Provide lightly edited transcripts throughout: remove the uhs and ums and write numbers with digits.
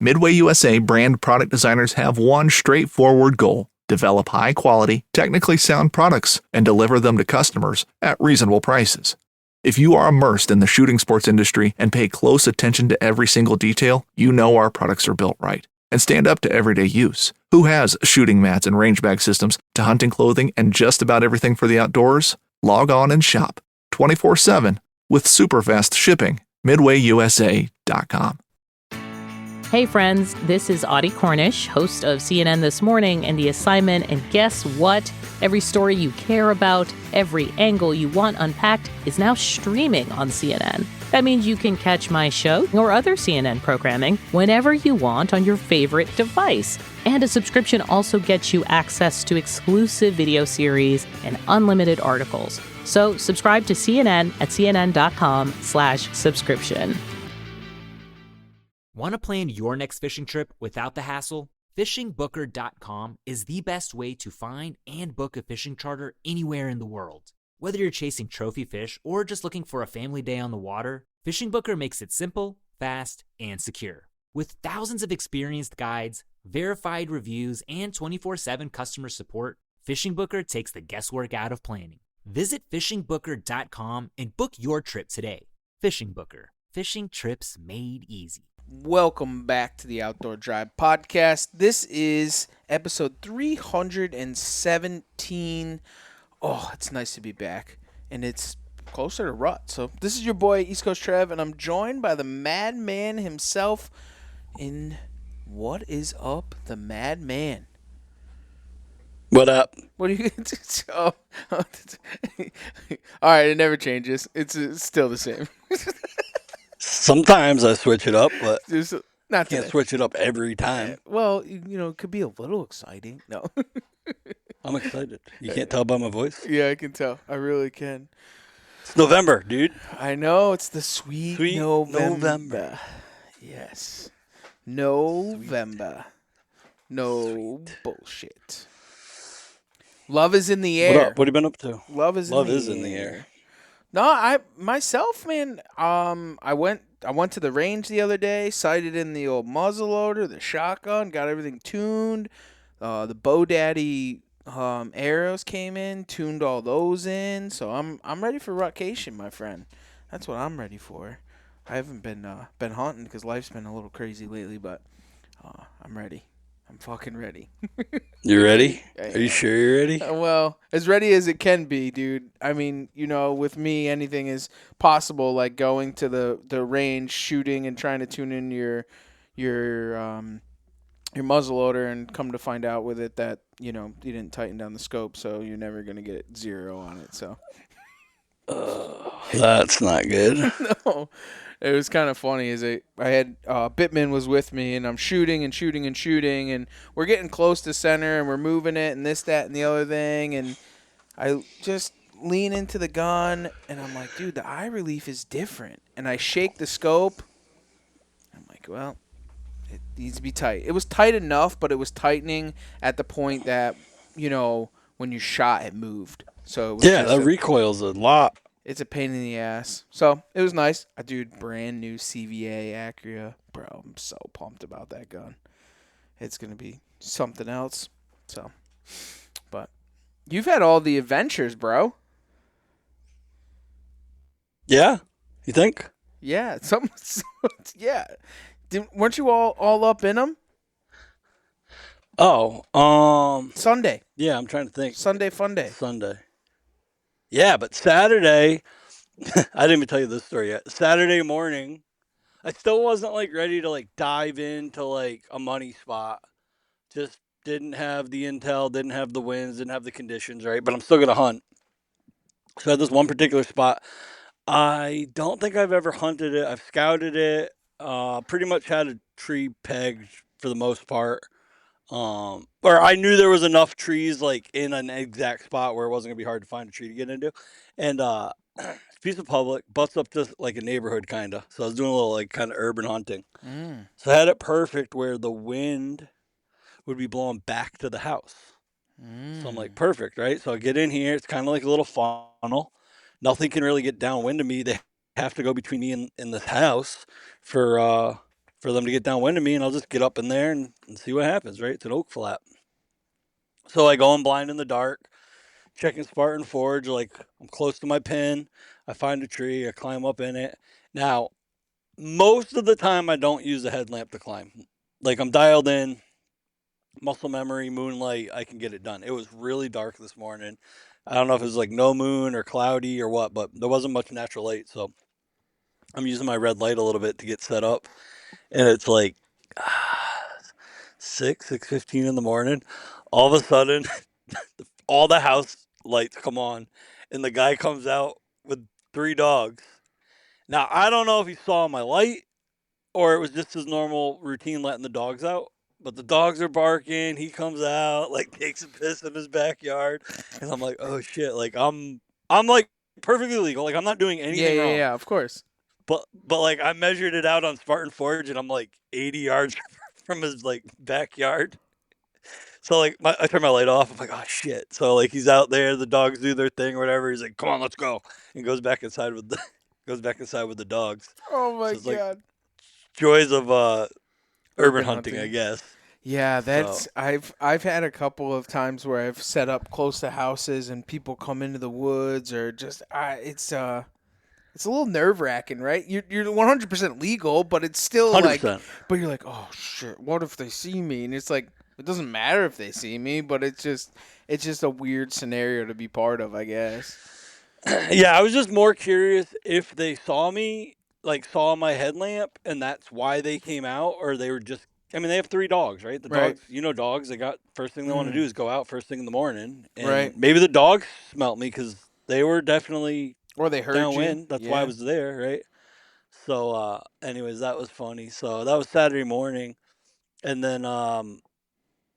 Midway USA brand product designers have one straightforward goal: develop high-quality, technically sound products and deliver them to customers at reasonable prices. If you are immersed in the shooting sports industry and pay close attention to every single detail, you know our products are built right and stand up to everyday use. Who has shooting mats and range bag systems to hunting clothing and just about everything for the outdoors? Log on and shop 24/7 with super fast shipping. MidwayUSA.com. Hey friends, this is Audie Cornish, host of CNN This Morning and The Assignment, and guess what? Every story you care about, every angle you want unpacked is now streaming on CNN. That means you can catch my show or other CNN programming whenever you want on your favorite device. And a subscription also gets you access to exclusive video series and unlimited articles. So subscribe to CNN at cnn.com/subscription. Want to plan your next fishing trip without the hassle? FishingBooker.com is the best way to find and book a fishing charter anywhere in the world. Whether you're chasing trophy fish or just looking for a family day on the water, Fishing Booker makes it simple, fast, and secure. With thousands of experienced guides, verified reviews, and 24/7 customer support, Fishing Booker takes the guesswork out of planning. Visit FishingBooker.com and book your trip today. Fishing Booker. Fishing trips made easy. Welcome back to the Outdoor Drive podcast. This is episode 317. Oh, it's nice to be back, and it's closer to rut. So this is your boy, East Coast Trev, and I'm joined by the madman himself in What Is Up, the Madman. What up? What are you going to do? All right, it never changes. It's still the same. Sometimes I switch it up, but not can't switch it up every time. Well, it could be a little exciting. No. I'm excited. You can't tell by my voice? Yeah, I can tell. I really can. It's November, dude. I know. It's the sweet November. Yes. November. No bullshit. Love is in the air. What up? What have you been up to? Love is in the air. No, myself, man. I went to the range the other day, sighted in the old muzzleloader, the shotgun, got everything tuned. The Bow Daddy arrows came in, tuned all those in. So I'm ready for rutcation, my friend. That's what I'm ready for. I haven't been hunting because life's been a little crazy lately, but I'm ready. I'm fucking ready. You ready? Are you sure you're ready? Well, as ready as it can be, dude. I mean, with me, anything is possible, like going to the range, shooting, and trying to tune in your muzzleloader, and come to find out with it that, you didn't tighten down the scope, so you're never going to get 0 on it, so. That's not good. No. It was kind of funny. I had Bittman was with me, and I'm shooting, and we're getting close to center, and we're moving it, and this, that, and the other thing, and I just lean into the gun, and I'm like, dude, the eye relief is different, and I shake the scope. I'm like, well, it needs to be tight. It was tight enough, but it was tightening at the point that, when you shot, it moved. So it was that recoil's a lot. It's a pain in the ass. So, it was nice. Dude, brand new CVA Acura. Bro, I'm so pumped about that gun. It's going to be something else. So, but you've had all the adventures, bro. Yeah? You think? Yeah. Yeah. Weren't you all up in them? Oh, Sunday. Yeah, I'm trying to think. Sunday fun day. Sunday. Yeah, but Saturday, I didn't even tell you this story yet. Saturday morning, I still wasn't ready to dive into a money spot. Just didn't have the intel, didn't have the winds, didn't have the conditions, right? But I'm still going to hunt. So I had this one particular spot. I don't think I've ever hunted it. I've scouted it. Pretty much had a tree pegged for the most part. Or I knew there was enough trees in an exact spot where it wasn't gonna be hard to find a tree to get into, and piece of public butts up to a neighborhood kind of. So I was doing a little kind of urban hunting. So I had it perfect where the wind would be blowing back to the house. So I'm like, perfect, right? So I get in here. It's kind of like a little funnel. Nothing can really get downwind of me. They have to go between me and this house for for them to get downwind of me, and I'll just get up in there and see what happens, right? It's an oak flat. So I go in blind in the dark, checking Spartan Forge, like I'm close to my pin. I find a tree, I climb up in it. Now, most of the time I don't use a headlamp to climb. Like I'm dialed in, muscle memory, moonlight, I can get it done. It was really dark this morning. I don't know if it was like no moon or cloudy or what, but there wasn't much natural light, so I'm using my red light a little bit to get set up. And it's like 6:15 in the morning. All of a sudden, all the house lights come on, and the guy comes out with 3 dogs. Now, I don't know if he saw my light or it was just his normal routine letting the dogs out. But the dogs are barking. He comes out, like takes a piss in his backyard, and I'm like, oh shit! Like I'm like perfectly legal. Like I'm not doing anything wrong. Yeah, of course. But like I measured it out on Spartan Forge, and I'm like 80 yards from his like backyard. So like I turn my light off. I'm like, oh shit! So like he's out there. The dogs do their thing or whatever. He's like, come on, let's go, and goes back inside with the dogs. Oh my So it's like god. joys of urban hunting. hunting, I guess. Yeah, that's So I've had a couple of times where I've set up close to houses and people come into the woods or just it's a little nerve-wracking, right? You're 100% legal, but it's still like 100%. but you're like, "Oh shit, what if they see me?" And it's like it doesn't matter if they see me, but it's just a weird scenario to be part of, I guess. Yeah, I was just more curious if they saw me, like saw my headlamp, and that's why they came out, or they were just. I mean, they have 3 dogs, right? The Right. dogs, dogs. They got first thing they want to do is go out first thing in the morning, and Right. maybe the dogs smelt me because they were definitely Or they heard downwind. you. That's why I was there, right? So, anyways, that was funny. So that was Saturday morning, and then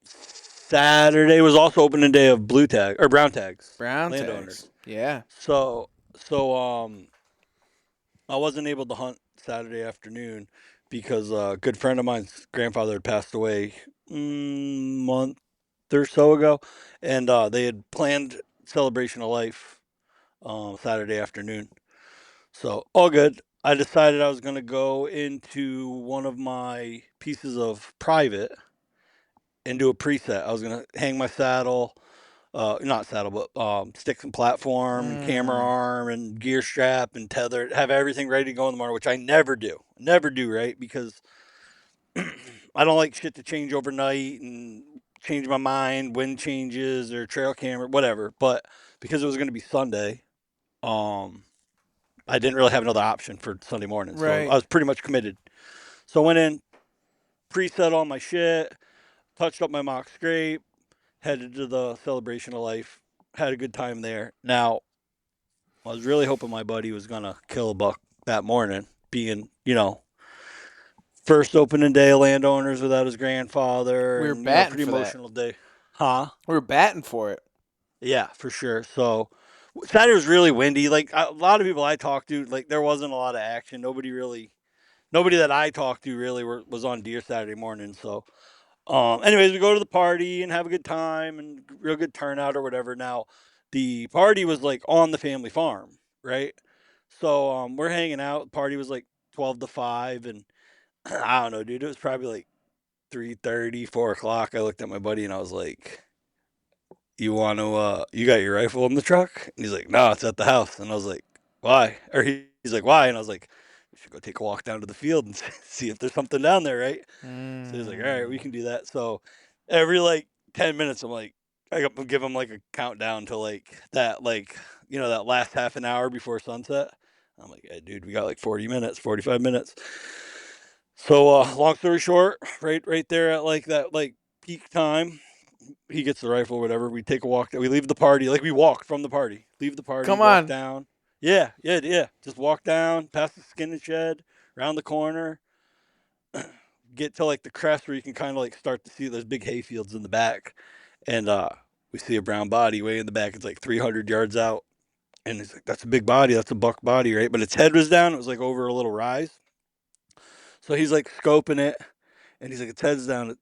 Saturday was also opening day of blue tag or brown tags, Brown landowners. tags. Yeah. So I wasn't able to hunt Saturday afternoon because a good friend of mine's grandfather had passed away month or so ago, and they had planned celebration of life Saturday afternoon. So all good. I decided I was gonna go into one of my pieces of private and do a preset. I was gonna hang my saddle, not saddle, but sticks and platform and camera arm and gear strap and tether, have everything ready to go in the morning, which I never do. Never do, right? Because I don't like shit to change overnight and change my mind, wind changes or trail camera, whatever. But because it was going to be Sunday, I didn't really have another option for Sunday morning. So Right. I was pretty much committed. So I went in, preset all my shit, touched up my mock scrape, headed to the celebration of life, had a good time there. Now, I was really hoping my buddy was gonna kill a buck that morning, being, first opening day of landowners without his grandfather. We were And, batting pretty for that. emotional day. Huh? We were batting for it. Yeah, for sure. So Saturday was really windy. Like a lot of people I talked to, like there wasn't a lot of action. Nobody that I talked to really was on deer Saturday morning. So anyways, we go to the party and have a good time and real good turnout or whatever. Now, the party was like on the family farm, right? So we're hanging out. The party was like 12 to 5, and I don't know, dude. It was probably like 3:30, 4 o'clock. I looked at my buddy and I was like, "You want to? You got your rifle in the truck?" And he's like, "No, it's at the house." And I was like, "Why?" Or he's like, "Why?" And I was like, "We should go take a walk down to the field and see if there's something down there, right?" So he's like, all right, we can do that. So every like 10 minutes, I'm like, I give him like a countdown to that last half an hour before sunset. I'm like, hey, dude, we got like 40 minutes, 45 minutes. So long story short, right there at like that like peak time, he gets the rifle, whatever. We take a walk. We leave the party. Like we walk from the party, leave the party, Come walk on. down. Yeah. Just walk down, past the skin and shed, around the corner, get to like the crest where you can kind of like start to see those big hay fields in the back, and we see a brown body way in the back. It's like 300 yards out, and he's like, "That's a big body. That's a buck body, right?" But its head was down. It was like over a little rise. So he's like scoping it, and he's like, "Its head's down.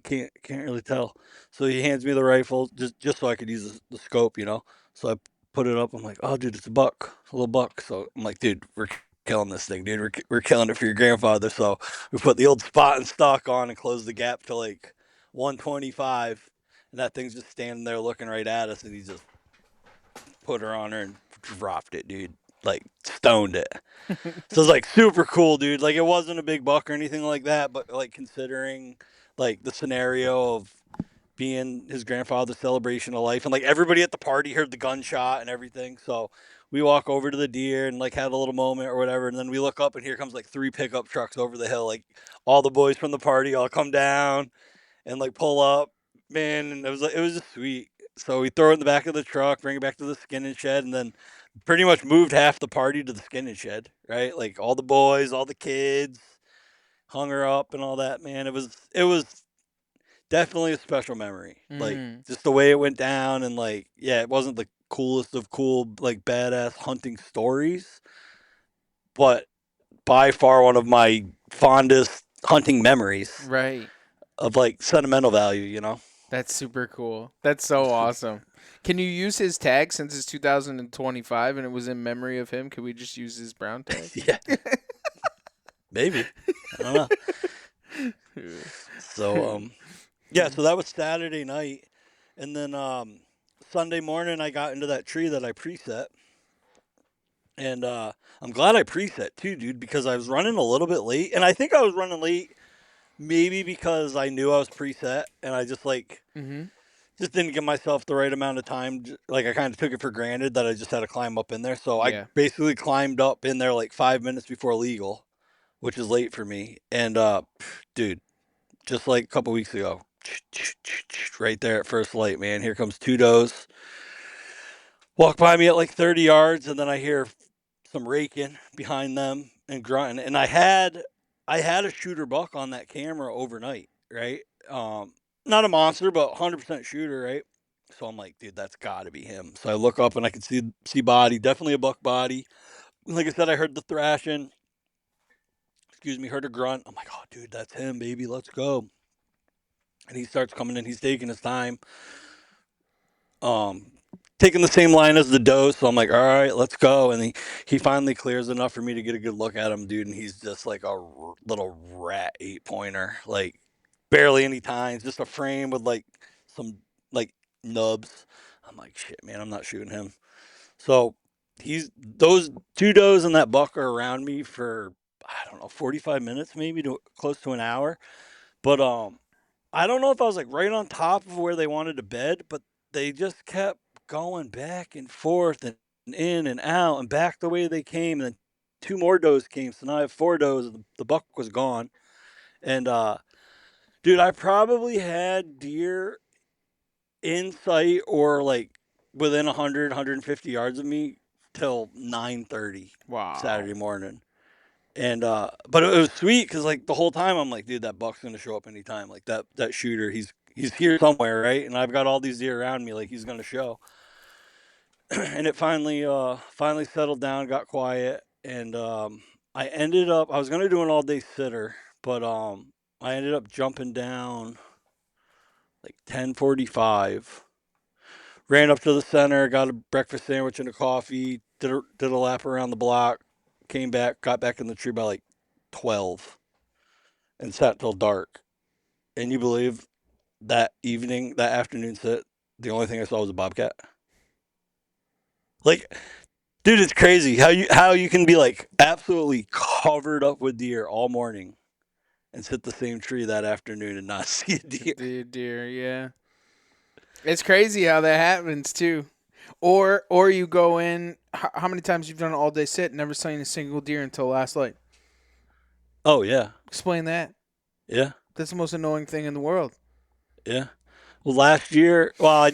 Can't really tell." So he hands me the rifle just so I could use the scope. So I put it up. I'm like, "Oh, dude, it's a buck, a little buck." So I'm like, "Dude, we're killing this thing, dude. We're killing it for your grandfather. So we put the old spot and stock on and closed the gap to like 125, and that thing's just standing there looking right at us, and he just put her on her and dropped it, dude. Like stoned it. So it's like super cool, dude. Like it wasn't a big buck or anything like that, but like considering like the scenario of being his grandfather's celebration of life, and like everybody at the party heard the gunshot and everything. So we walk over to the deer and like had a little moment or whatever, and then we look up and here comes like 3 pickup trucks over the hill. Like all the boys from the party all come down and like pull up, man, and it was just sweet. So we throw it in the back of the truck, bring it back to the skinning shed, and then pretty much moved half the party to the skinning shed, right? Like all the boys, all the kids, hung her up and all that, man. It was definitely a special memory. Like just the way it went down, and like, yeah, it wasn't the coolest of cool, like badass hunting stories, but by far one of my fondest hunting memories Right. of like sentimental value, you know? That's super cool. That's so awesome. Can you use his tag since it's 2025 and it was in memory of him? Can we just use his brown tag? Yeah. Maybe. I don't know. So, yeah, so that was Saturday night. And then Sunday morning, I got into that tree that I preset. And I'm glad I preset too, dude, because I was running a little bit late. And I think I was running late maybe because I knew I was preset and I just like just didn't give myself the right amount of time. Like I kind of took it for granted that I just had to climb up in there. So I basically climbed up in there like 5 minutes before legal, which is late for me. And dude, just like a couple weeks ago, right there at first light, man, here comes 2 does. Walk by me at like 30 yards, and then I hear some raking behind them and grunting. And I had a shooter buck on that camera overnight, right? Not a monster, but 100% shooter, right? So I'm like, dude, that's got to be him. So I look up and I can see body, definitely a buck body. Like I said, I heard the thrashing. Excuse me, heard a grunt. I'm like, oh, dude, that's him, baby. Let's go. And he starts coming in. He's taking his time. Taking the same line as the doe. So I'm like, all right, let's go. And he finally clears enough for me to get a good look at him, dude. And he's just like a little rat 8-pointer, like barely any tines, just a frame with like some like nubs. I'm like, shit, man, I'm not shooting him. So those 2 does and that buck are around me for, I don't know, 45 minutes, maybe to close to an hour. But I don't know if I was like right on top of where they wanted to bed, but they just kept going back and forth and in and out and back the way they came. And then 2 more does came. So now I have 4 does. The buck was gone. And dude, I probably had deer in sight or like within 100, 150 yards of me till 9:30 Saturday morning. And but it was sweet because like the whole time I'm like, dude, that buck's gonna show up anytime. Like that shooter, he's here somewhere, right? And I've got all these deer around me, like he's gonna show. And it finally settled down, got quiet, and I was gonna do an all day sitter, but I ended up jumping down like 10:45. Ran up to the center, got a breakfast sandwich and a coffee, did a lap around the block, came back, got back in the tree by like 12 and sat till dark. And you believe that afternoon sit, the only thing I saw was a bobcat. Like, dude, it's crazy how you can be like absolutely covered up with deer all morning and sit the same tree that afternoon and not see a deer. Deer, yeah. It's crazy how that happens too. Or you go in. How many times you've done an all day sit and never seen a single deer until last light? Oh yeah. Explain that. Yeah. That's the most annoying thing in the world. Yeah. Well, last year, I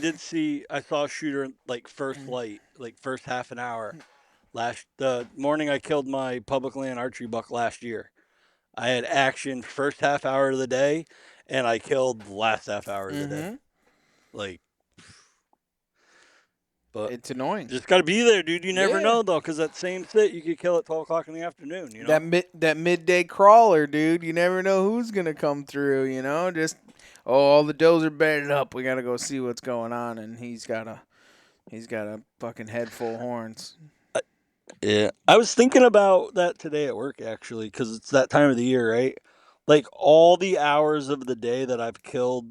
saw a shooter like first light, like first half an hour. The morning I killed my public land archery buck last year. I had action first half hour of the day, and I killed the last half hour of the day. Like, but it's annoying. Just got to be there, dude. You never know though, because that same sit you could kill at 12 o'clock in the afternoon. You know that midday crawler, dude. You never know who's gonna come through. You know, just all the does are bedded up. We gotta go see what's going on, and he's got a fucking head full of horns. Yeah, I was thinking about that today at work actually, because it's that time of the year, right? Like all the hours of the day that I've killed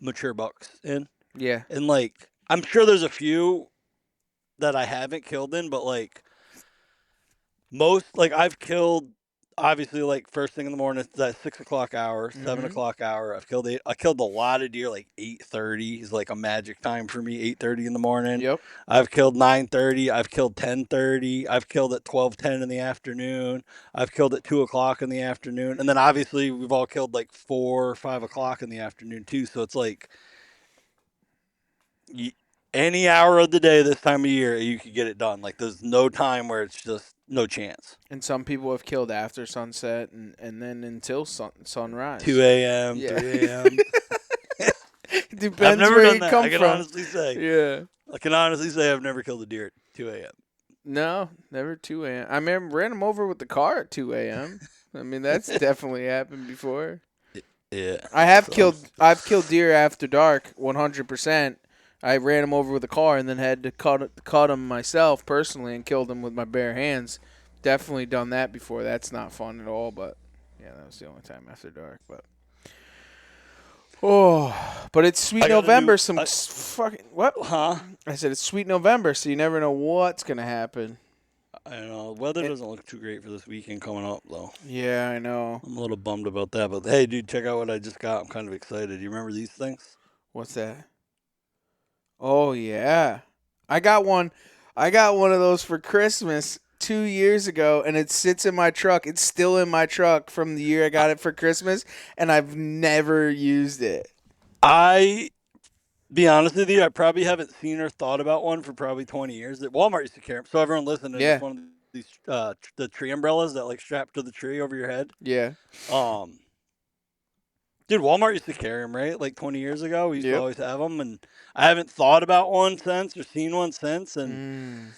mature bucks in, Yeah. and like I'm sure there's a few that I haven't killed in, but like most, like I've killed obviously like first thing in the morning, that 6 o'clock hour, 7 o'clock hour. I killed a lot of deer like 8:30 is like a magic time for me. 8:30 in the morning. Yep. I've killed 9:30. I've killed 10:30. I've killed at 12:10 in the afternoon. I've killed at 2 o'clock in the afternoon, and then obviously we've all killed like 4 or 5 o'clock in the afternoon too. So it's like any hour of the day this time of year you could get it done. Like there's no time where it's just no chance. And some people have killed after sunset and then until sunrise. 2 a.m., Yeah. 3 a.m. Depends I've never where done you that. come I can from. honestly say. Yeah. I can honestly say I've never killed a deer at 2 a.m. No, never 2 a.m. I mean, ran him over with the car at 2 a.m. I mean, that's definitely happened before. Yeah. I've killed deer after dark 100%. I ran him over with a car and then had to cut him myself personally and killed him with my bare hands. Definitely done that before. That's not fun at all, but yeah, that was the only time after dark. But but it's sweet November. Fucking what? Huh? I said it's sweet November, so you never know what's gonna happen. I don't know. Weather doesn't look too great for this weekend coming up, though. Yeah, I know. I'm a little bummed about that. But hey, dude, check out what I just got. I'm kind of excited. You remember these things? What's that? Oh yeah, I got one. I got one of those for Christmas 2 years ago, and it sits in my truck. It's still in my truck from the year I got it for Christmas, and I've never used it. Be honest with you, I probably haven't seen or thought about one for probably 20 years. That Walmart used to carry them. So everyone listening, Yeah. it's one of these the tree umbrellas that like strap to the tree over your head. Yeah. Dude, Walmart used to carry them, right? Like 20 years ago, we used to Yep. always have them, and I haven't thought about one since or seen one since. And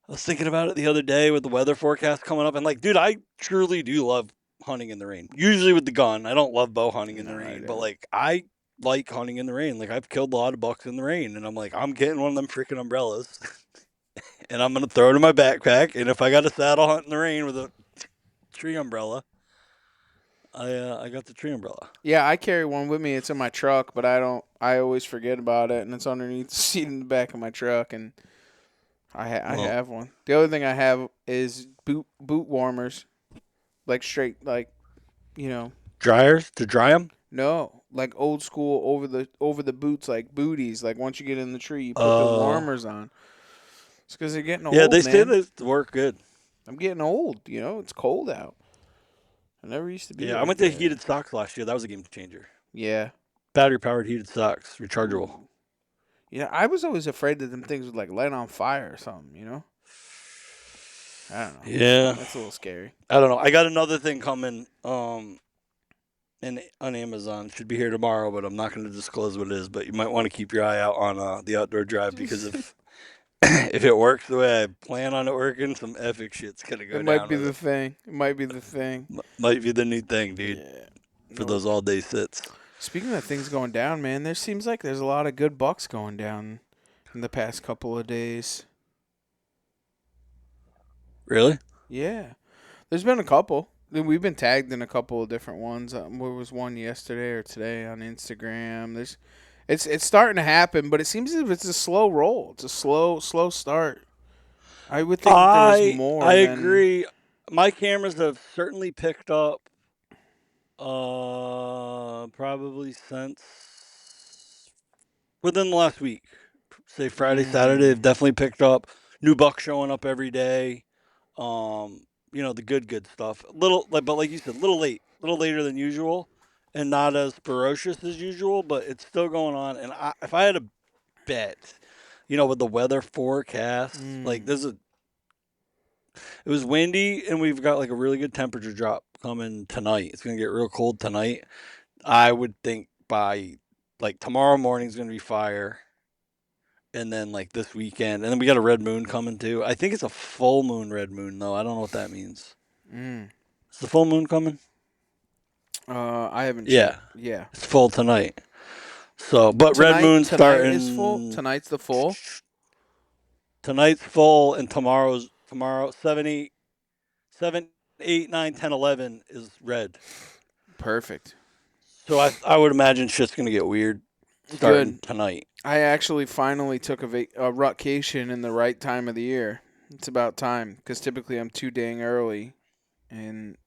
I was thinking about it the other day with the weather forecast coming up, and like, dude, I truly do love hunting in the rain. Usually with the gun, I don't love bow hunting in the rain, but like I like hunting in the rain. Like I've killed a lot of bucks in the rain, and I'm like, I'm getting one of them freaking umbrellas, and I'm gonna throw it in my backpack. And if I got to saddle hunt in the rain with a tree umbrella, I got the tree umbrella. Yeah, I carry one with me. It's in my truck, but I always forget about it, and it's underneath the seat in the back of my truck, and I have one. The other thing I have is boot warmers, like straight, like, Dryers to dry them. no, like old school over the boots, like booties. Like once you get in the tree, you put the warmers on. It's because they're getting old. Yeah, they man. say they work good. I'm getting old. It's cold out. I never used to be. Yeah, I went to heated socks last year. That was a game changer. Yeah. Battery powered heated socks, rechargeable. Yeah, I was always afraid that them things would like light on fire or something. I don't know. Yeah, That's a little scary. I don't know. I got another thing coming. On Amazon. Should be here tomorrow, but I'm not going to disclose what it is. But you might want to keep your eye out on the outdoor drive, because if if it works the way I plan on it working, some epic shit's gonna go down. It might be the thing. It might be the thing. Might be the new thing, dude. Yeah. For those all day sits. Speaking of things going down, man, there seems like there's a lot of good bucks going down in the past couple of days. Really? Yeah. There's been a couple. We've been tagged in a couple of different ones. There was one yesterday or today on Instagram. It's starting to happen, but it seems as if it's a slow roll. It's a slow start. I would think that there was more. I agree. My cameras have certainly picked up probably since within the last week. Say Friday, Saturday, they've definitely picked up. New bucks showing up every day. The good stuff. But like you said, a little later than usual, and not as ferocious as usual, but it's still going on. And if I had a bet, with the weather forecast, like it was windy, and we've got like a really good temperature drop coming tonight. It's gonna get real cold tonight. I would think by like tomorrow morning is gonna be fire. And then like this weekend, and then we got a red moon coming too. I think it's a full moon red moon though. I don't know what that means. Is the full moon coming? I haven't. Yeah. Yeah. It's full tonight. So, but red moon's starting. Is full. Tonight's the full. Tonight's full, and tomorrow 7, 8, 9, 10, 11 is red. Perfect. So I would imagine shit's gonna get weird starting Good. tonight. I actually finally took a rutcation in the right time of the year. It's about time, because typically I'm too dang early, and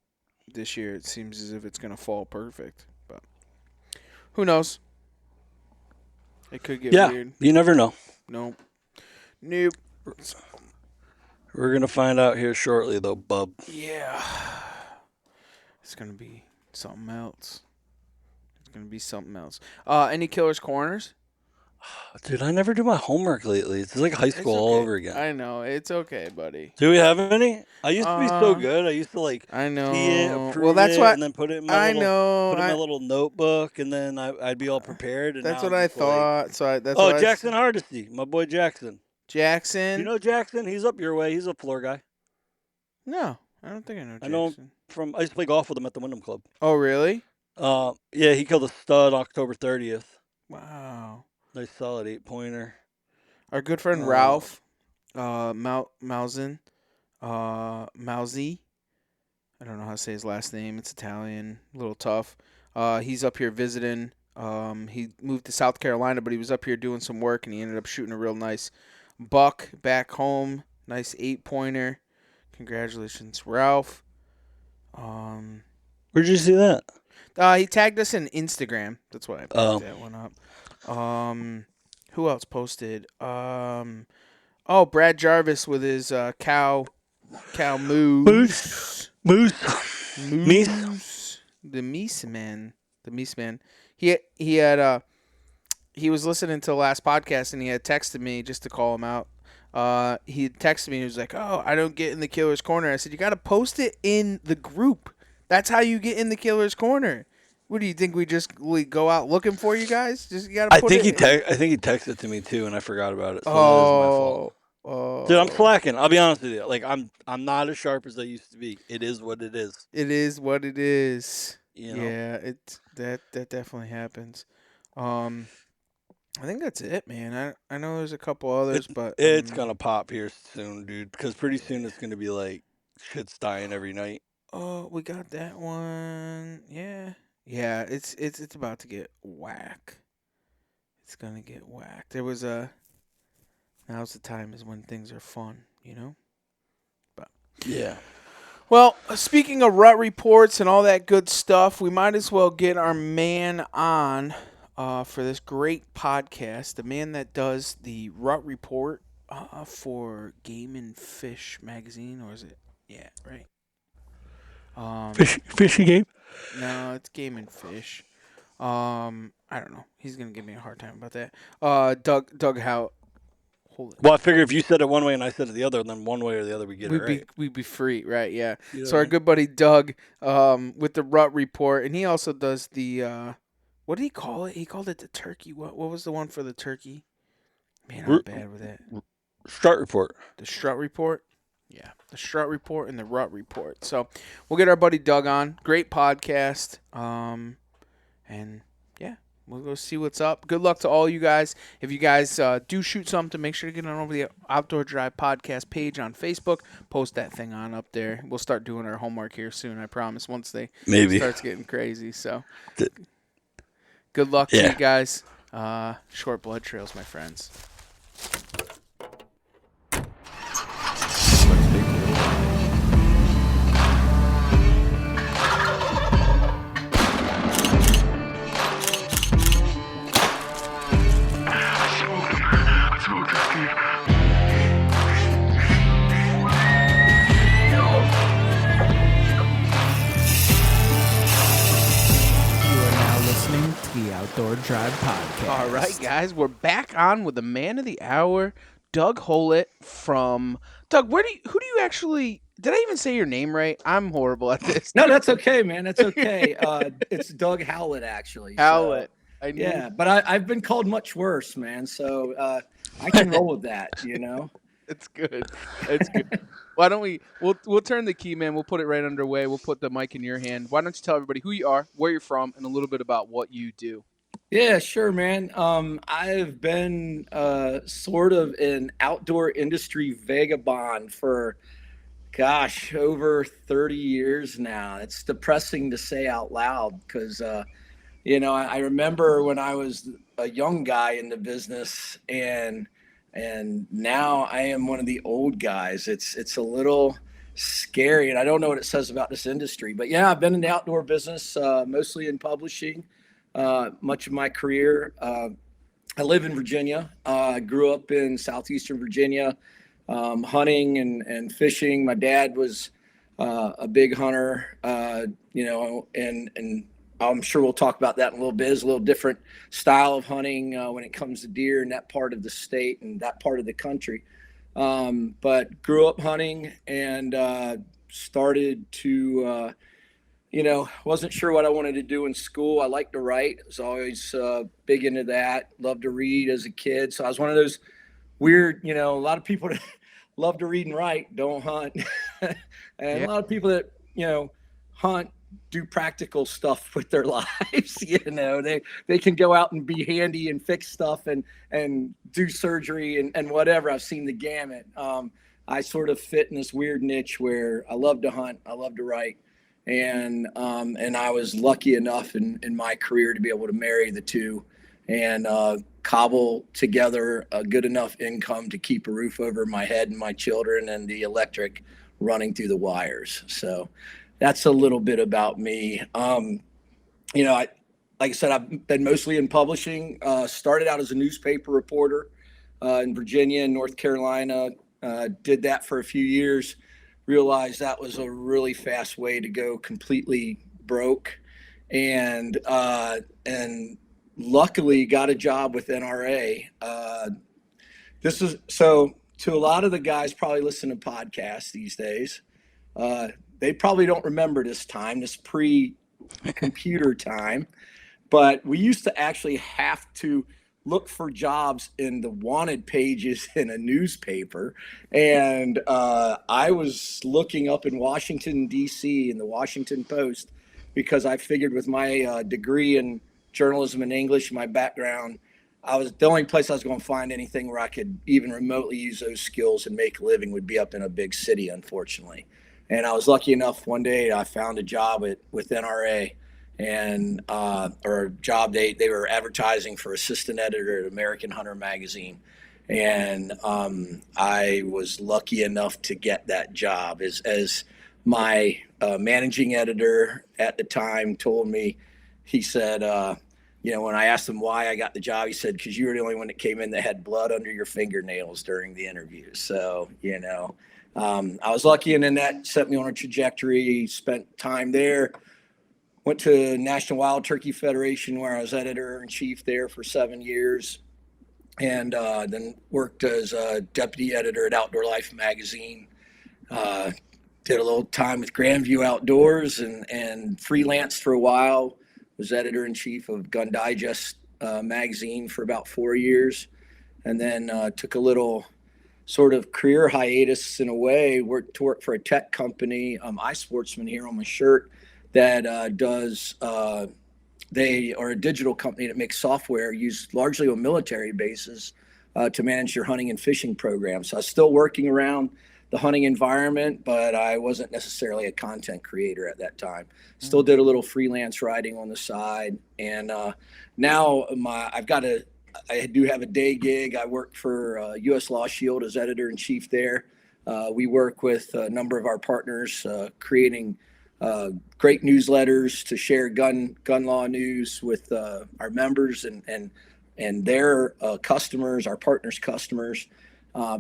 this year it seems as if it's going to fall perfect. But who knows? It could get weird. You never know. Nope. We're gonna find out here shortly, though, bub. Yeah. It's going to be something else. Any Killer's Corners? Dude, I never do my homework lately. It's like high school all over again. I know. It's okay, buddy. Do we have any? I used to be so good. I used to I know. see it, approve Well, that's it, what and then put it in my my little notebook, and then I'd be all prepared. And that's now what I I'm just like- thought. So Jackson Hardesty, my boy Jackson. Jackson? You know Jackson? He's up your way. He's a floor guy. No, I don't think I know Jackson. I know him I used to play golf with him at the Wyndham Club. Oh, really? Yeah, he killed a stud October 30th. Wow. Nice solid 8-pointer. Our good friend Ralph, Mousy. I don't know how to say his last name. It's Italian, a little tough. He's up here visiting. He moved to South Carolina, but he was up here doing some work, and he ended up shooting a real nice buck back home. Nice 8-pointer. Congratulations, Ralph. Where'd you see that? He tagged us in Instagram. That's why I picked that one up. Who else posted? Brad Jarvis with his cow moose. Meese. The Meese man. He had he was listening to the last podcast, and he had texted me just to call him out. He had texted me and he was like, "Oh, I don't get in the Killer's Corner." I said, "You got to post it in the group. That's how you get in the Killer's Corner." What do you think? We go out looking for you guys? You gotta I think he texted to me too, and I forgot about it. So that is my fault. Dude, I'm slacking. I'll be honest with you. Like I'm not as sharp as I used to be. It is what it is. It is what it is. You know? Yeah, that definitely happens. I think that's it, man. I know there's a couple others, but it's gonna pop here soon, dude. Because pretty soon it's gonna be like shit's dying every night. Oh, we got that one. Yeah. It's about to get whack. It's gonna get whack. There was now's the time is when things are fun, you know. But yeah. Well, speaking of rut reports and all that good stuff, we might as well get our man on for this great podcast. The man that does the rut report for Game and Fish magazine, or is it? Yeah, right. Fishy game? No, it's Game and Fish. I don't know. He's gonna give me a hard time about that. Doug Howlett. Well, I figure if you said it one way and I said it the other, then one way or the other we get it right. We'd be free, right? Yeah. You know So our good buddy Doug, with the rut report, and he also does the what did he call it? He called it the turkey. What was the one for the turkey? Man, I'm bad with that. Strut report. The strut report. Yeah, the strut report and the rut report. So we'll get our buddy Doug on. Great podcast. And yeah, we'll go see what's up. Good luck to all you guys. If you guys do shoot something, make sure to get on over the Outdoor Drive podcast page on Facebook. Post that thing on up there. We'll start doing our homework here soon, I promise, once they starts getting crazy. So good luck to you guys. Short blood trails, my friends. The Outdoor Drive Podcast. All right, guys, we're back on with the man of the hour, Doug Howlett from Doug. Who do you actually? Did I even say your name right? I'm horrible at this. No, that's okay, man. That's okay. It's Doug Howlett, actually. Howlett. So, but I've been called much worse, man. So I can roll with that, you know. It's good. It's good. Why don't we'll turn the key, man. We'll put it right underway. We'll put the mic in your hand. Why don't you tell everybody who you are, where you're from, and a little bit about what you do? Yeah, sure, man. I've been sort of an outdoor industry vagabond for, gosh, over 30 years now. It's depressing to say out loud because, I remember when I was a young guy in the business, and now I am one of the old guys. It's a little scary, and I don't know what it says about this industry. But yeah, I've been in the outdoor business, mostly in publishing, much of my career. I live in Virginia. I grew up in southeastern Virginia, hunting and fishing. My dad was a big hunter, and I'm sure we'll talk about that in a little bit. It's a little different style of hunting when it comes to deer in that part of the state and that part of the country. But grew up hunting and started to, wasn't sure what I wanted to do in school. I liked to write. I was always big into that. Loved to read as a kid. So I was one of those weird, a lot of people that love to read and write don't hunt. And Yeah. a lot of people that, hunt do practical stuff with their lives. They can go out and be handy and fix stuff and do surgery and whatever. I've seen the gamut. I sort of fit in this weird niche where I love to hunt, I love to write, and I was lucky enough in my career to be able to marry the two and cobble together a good enough income to keep a roof over my head and my children and the electric running through the wires. So that's a little bit about me. Like I said, I've been mostly in publishing. Started out as a newspaper reporter in Virginia and North Carolina. Did that for a few years. Realized that was a really fast way to go completely broke, and luckily got a job with NRA. This is so to a lot of the guys probably listen to podcasts these days. They probably don't remember this time, this pre-computer time, but we used to actually have to look for jobs in the wanted pages in a newspaper. And I was looking up in Washington, D.C. in the Washington Post because I figured with my degree in journalism and English, my background, I was the only place I was going to find anything where I could even remotely use those skills and make a living would be up in a big city, unfortunately. And I was lucky enough one day I found a job with NRA and or a job they were advertising for assistant editor at American Hunter magazine. And I was lucky enough to get that job as my managing editor at the time told me. He said, when I asked him why I got the job, he said, because you were the only one that came in that had blood under your fingernails during the interview. So, I was lucky, and then that set me on a trajectory. Spent time there. Went to National Wild Turkey Federation, where I was editor-in-chief there for 7 years, and then worked as a deputy editor at Outdoor Life magazine. Did a little time with Grandview Outdoors and freelanced for a while. Was editor-in-chief of Gun Digest magazine for about 4 years, and then took a little sort of career hiatus in a way, work for a tech company, iSportsman here on my shirt, that does, they are a digital company that makes software used largely on military bases to manage your hunting and fishing programs. So I was still working around the hunting environment, but I wasn't necessarily a content creator at that time. Still did a little freelance writing on the side. And now I do have a day gig. I work for U.S. Law Shield as editor-in-chief there. We work with a number of our partners creating great newsletters to share gun law news with our members and their customers, our partners' customers.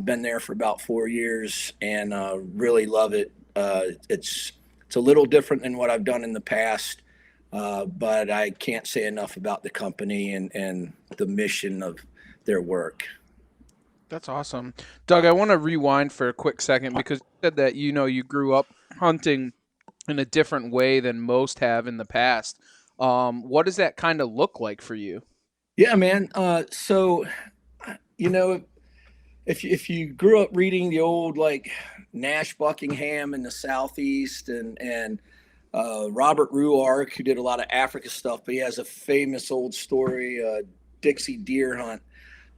Been there for about 4 years and really love it. It's a little different than what I've done in the past, but I can't say enough about the company and the mission of their work. That's awesome. Doug, I want to rewind for a quick second because you said that you grew up hunting in a different way than most have in the past. What does that kind of look like for you? Yeah, man. So, if you grew up reading the old like Nash Buckingham in the Southeast and Robert Ruark, who did a lot of Africa stuff, but he has a famous old story, Dixie deer hunt.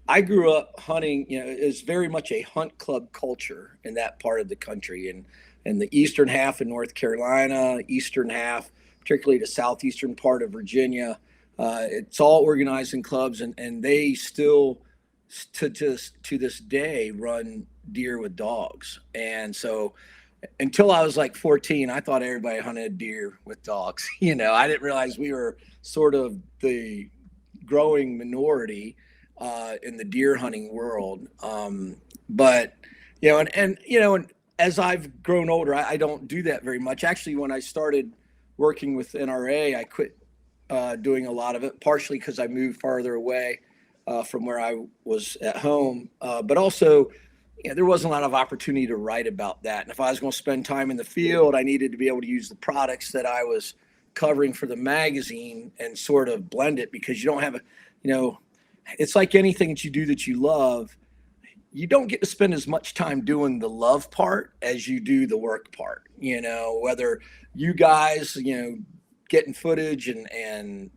I grew up hunting, it was very much a hunt club culture in that part of the country. And the eastern half of North Carolina, eastern half, particularly the southeastern part of Virginia, it's all organized in clubs, and they still, to this day, run deer with dogs. And so until I was like 14, I thought everybody hunted deer with dogs. I didn't realize we were sort of the growing minority in the deer hunting world. But and as I've grown older, I don't do that very much. Actually, when I started working with NRA, I quit doing a lot of it, partially because I moved farther away from where I was at home, but also there wasn't a lot of opportunity to write about that. And if I was going to spend time in the field, I needed to be able to use the products that I was covering for the magazine and sort of blend it, because you don't have it's like anything that you do that you love. You don't get to spend as much time doing the love part as you do the work part, whether you guys, getting footage and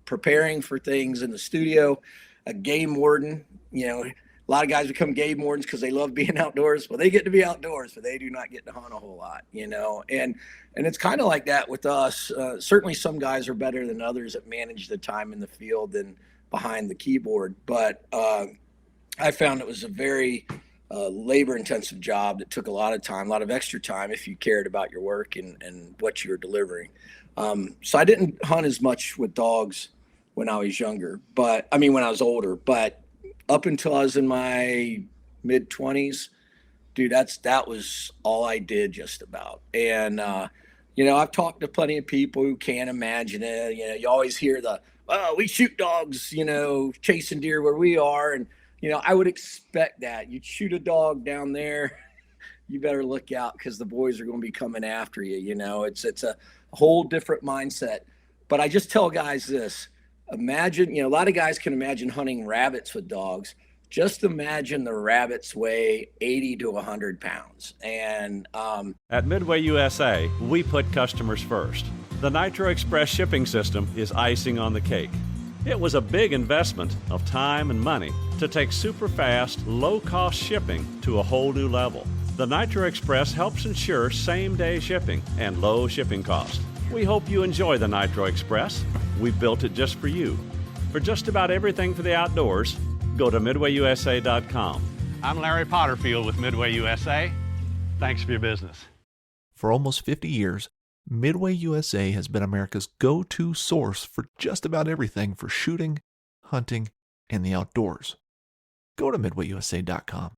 preparing for things in the studio, a game warden, a lot of guys become game wardens because they love being outdoors. Well, they get to be outdoors, but they do not get to hunt a whole lot, and it's kind of like that with us. Certainly some guys are better than others that manage the time in the field than behind the keyboard. But I found it was a very labor intensive job that took a lot of time, a lot of extra time if you cared about your work and what you were delivering. So I didn't hunt as much with dogs when I was younger, when I was older, but up until I was in my mid 20s, dude, that was all I did just about. And, I've talked to plenty of people who can't imagine it. You always hear we shoot dogs, chasing deer where we are. And, I would expect that. You'd shoot a dog down there, you better look out because the boys are going to be coming after you. It's a whole different mindset. But I just tell guys this. Imagine, a lot of guys can imagine hunting rabbits with dogs. Just imagine the rabbits weigh 80 to 100 pounds. And at Midway USA, we put customers first. The Nitro Express shipping system is icing on the cake. It was a big investment of time and money to take super fast, low-cost shipping to a whole new level. The Nitro Express helps ensure same-day shipping and low shipping cost. We hope you enjoy the Nitro Express. We built it just for you. For just about everything for the outdoors, go to MidwayUSA.com. I'm Larry Potterfield with Midway USA. Thanks for your business. For almost 50 years, Midway USA has been America's go-to source for just about everything for shooting, hunting, and the outdoors. Go to MidwayUSA.com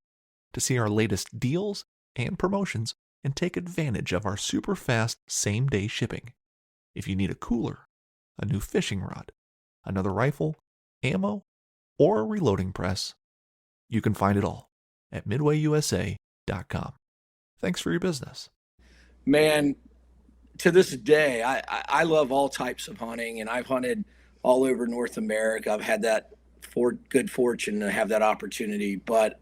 to see our latest deals and promotions and take advantage of our super fast same-day shipping. If you need a cooler, a new fishing rod, another rifle, ammo, or a reloading press, you can find it all at MidwayUSA.com. Thanks for your business. Man, to this day, I love all types of hunting, and I've hunted all over North America. I've had that good fortune to have that opportunity. But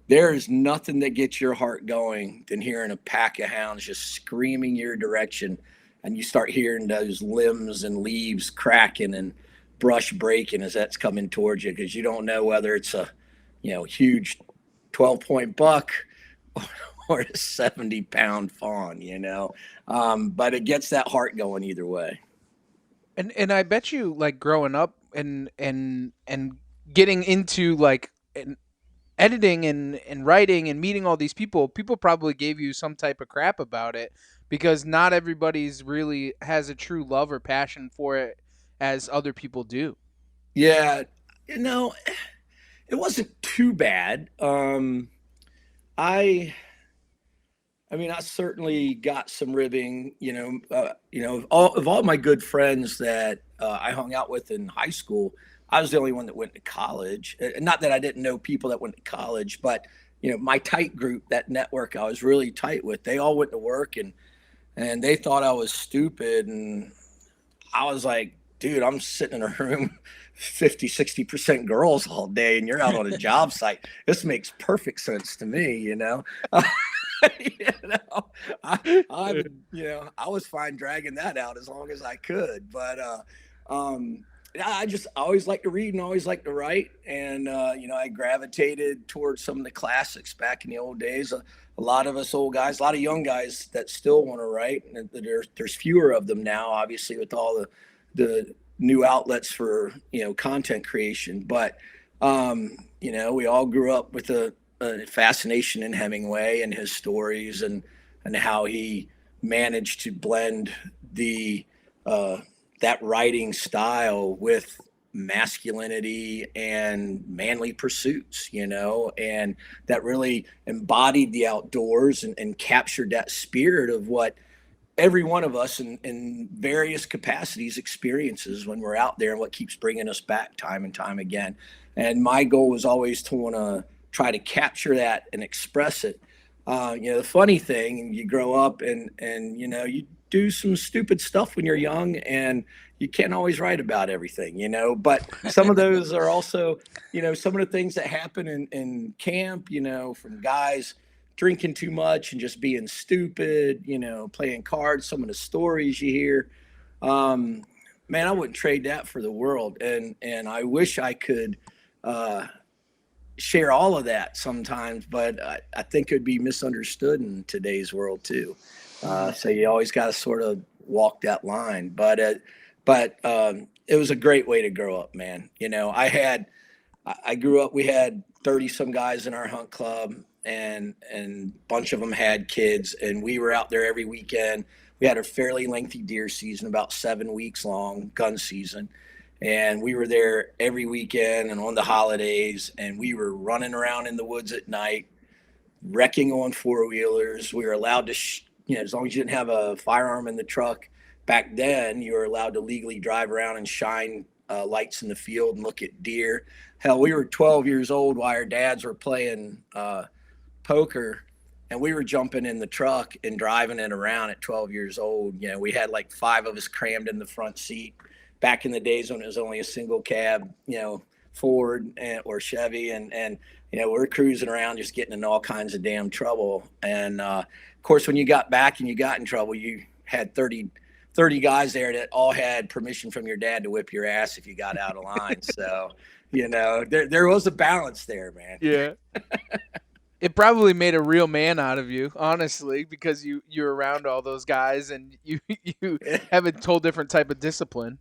there is nothing that gets your heart going than hearing a pack of hounds just screaming your direction, and you start hearing those limbs and leaves cracking and brush breaking as that's coming towards you, because you don't know whether it's a huge 12-point buck or a 70-pound fawn, but it gets that heart going either way. And I bet you, like, growing up and getting into like editing and writing and meeting all these people probably gave you some type of crap about it, because not everybody's really has a true love or passion for it as other people do. Yeah, it wasn't too bad. I certainly got some ribbing, of all my good friends that I hung out with in high school. I was the only one that went to college. Not that I didn't know people that went to college, but my tight group, that network I was really tight with, they all went to work and they thought I was stupid. And I was like, dude, I'm sitting in a room 50, 60% girls all day, and you're out on a job site. This makes perfect sense to me, you know, I was fine dragging that out as long as I could. But yeah, I always like to read and always like to write. And, I gravitated towards some of the classics back in the old days. A lot of us old guys, a lot of young guys that still want to write. And there's fewer of them now, obviously, with all the new outlets for, content creation. But, we all grew up with a fascination in Hemingway and his stories and how he managed to blend that writing style with masculinity and manly pursuits, and that really embodied the outdoors and captured that spirit of what every one of us in various capacities experiences when we're out there and what keeps bringing us back time and time again. And my goal was always to want to try to capture that and express it. The funny thing, you grow up and you do some stupid stuff when you're young, and you can't always write about everything, but some of those are also, some of the things that happen in camp, from guys drinking too much and just being stupid, playing cards, some of the stories you hear. Man, I wouldn't trade that for the world. And I wish I could share all of that sometimes, but I think it'd be misunderstood in today's world too. So you always got to sort of walk that line. But it was a great way to grow up, man. I grew up, we had 30 some guys in our hunt club, and a bunch of them had kids, and we were out there every weekend. We had a fairly lengthy deer season, about 7 weeks long, gun season. And we were there every weekend and on the holidays, and we were running around in the woods at night, wrecking on four-wheelers. We were allowed to, as long as you didn't have a firearm in the truck, back then you were allowed to legally drive around and shine lights in the field and look at deer. Hell, we were 12 years old while our dads were playing poker, and we were jumping in the truck and driving it around at 12 years old. We had like 5 of us crammed in the front seat. Back in the days when it was only a single cab, Ford or Chevy, and we're cruising around just getting in all kinds of damn trouble. And of course, when you got back and you got in trouble, you had 30 guys there that all had permission from your dad to whip your ass if you got out of line. So, there was a balance there, man. Yeah. It probably made a real man out of you, honestly, because you're around all those guys and you have a whole different type of discipline.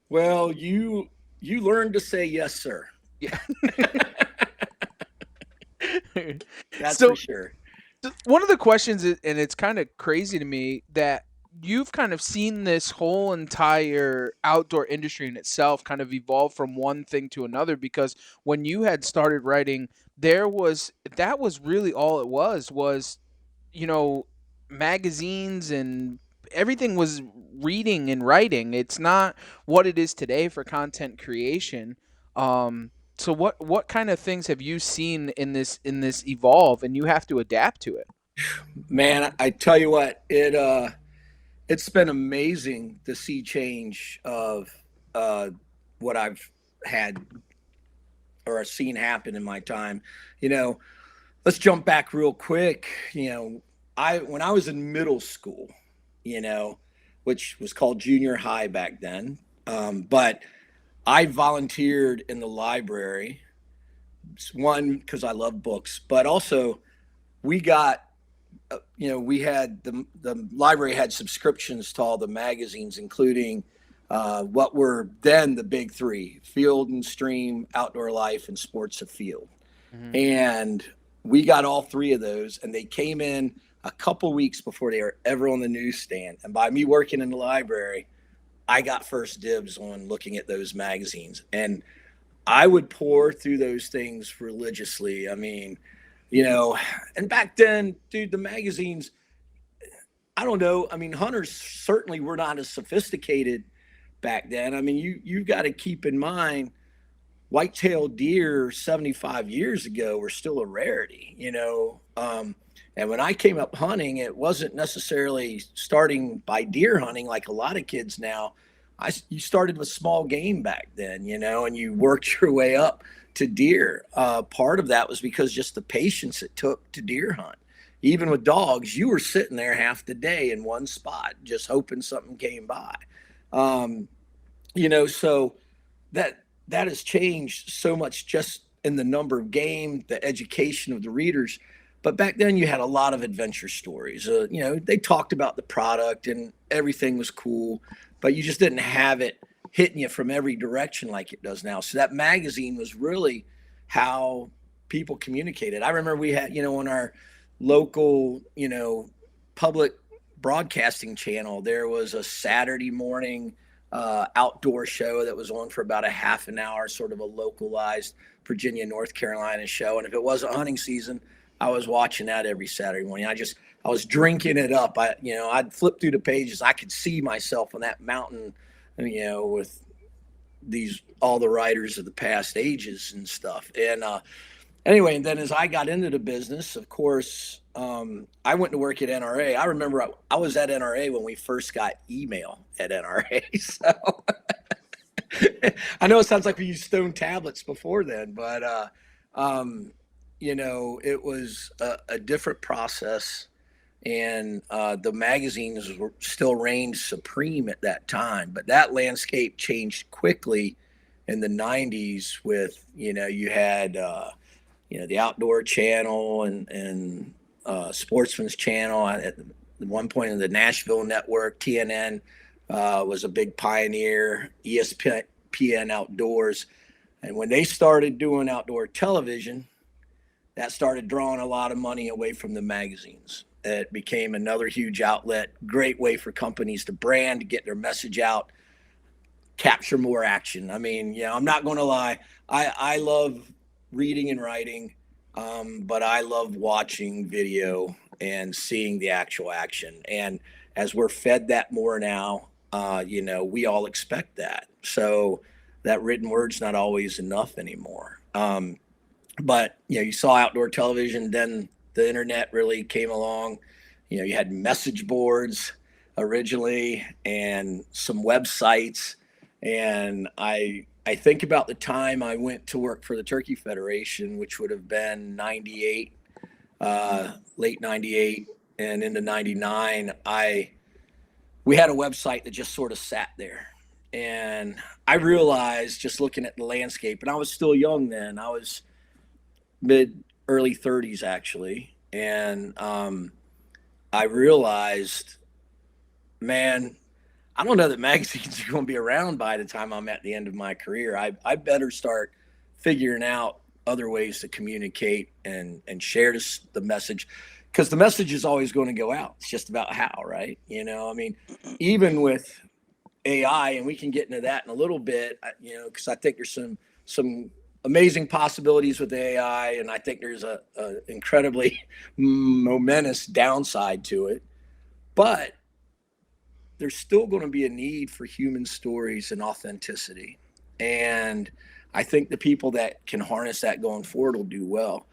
Well, you learned to say yes, sir. Yeah. That's for sure. One of the questions, and it's kind of crazy to me, that you've kind of seen this whole entire outdoor industry in itself kind of evolve from one thing to another, because when you had started writing, that was really all it was, magazines, and everything was reading and writing. It's not what it is today for content creation. So what kind of things have you seen in this evolve, and you have to adapt to it? Man, I tell you what, it's been amazing to see change of what I've had or seen happen in my time. Let's jump back real quick. When I was in middle school, which was called junior high back then, but I volunteered in the library. One, because I love books, but also we got, we had the library had subscriptions to all the magazines, including what were then the big 3: Field and Stream, Outdoor Life, and Sports Afield. Mm-hmm. And we got all 3 of those, and they came in a couple weeks before they were ever on the newsstand. And by me working in the library, I got first dibs on looking at those magazines. And I would pour through those things religiously. I mean, and back then, dude, the magazines, I don't know. I mean, hunters certainly were not as sophisticated back then. I mean, you've got to keep in mind, white-tailed deer 75 years ago were still a rarity, and when I came up hunting, it wasn't necessarily starting by deer hunting like a lot of kids now. You started with small game back then, and you worked your way up to deer. Part of that was because just the patience it took to deer hunt. even with dogs, you were sitting there half the day in one spot, just hoping something came by. So that has changed so much just in the number of game, the education of the readers. But back then you had a lot of adventure stories. They talked about the product and everything was cool, but you just didn't have it hitting you from every direction like it does now. So that magazine was really how people communicated. I remember we had, on our local, public broadcasting channel, there was a Saturday morning outdoor show that was on for about a half an hour, sort of a localized Virginia, North Carolina show. And if it wasn't hunting season, I was watching that every Saturday morning. I was drinking it up. I'd flip through the pages. I could see myself on that mountain, with all the writers of the past ages and stuff. And anyway, and then as I got into the business, of course, I went to work at NRA. I remember I was at NRA when we first got email at NRA. So I know it sounds like we used stone tablets before then, but it was a different process, and the magazines were still reigned supreme at that time. But that landscape changed quickly in the 90s with, you had, the Outdoor Channel and Sportsman's Channel. At one point in the Nashville network, TNN was a big pioneer, ESPN Outdoors. And when they started doing outdoor television, that started drawing a lot of money away from the magazines. It became another huge outlet, great way for companies to brand, to get their message out, capture more action. I mean, I'm not going to lie. I love reading and writing, but I love watching video and seeing the actual action. And as we're fed that more now, we all expect that. So that written word's not always enough anymore. But, you saw outdoor television, then the internet really came along. You had message boards originally and some websites. And I think about the time I went to work for the Turkey Federation, which would have been 98, late 98 and into 99. We had a website that just sort of sat there. And I realized, just looking at the landscape, and I was still young then, I was early 30s actually. And I realized, man, I don't know that magazines are going to be around by the time I'm at the end of my career. I better start figuring out other ways to communicate and share the message, because the message is always going to go out. It's just about how, right? Even with AI, and we can get into that in a little bit, because I think there's some amazing possibilities with AI, and I think there's a incredibly momentous downside to it. But there's still going to be a need for human stories and authenticity. And I think the people that can harness that going forward will do well.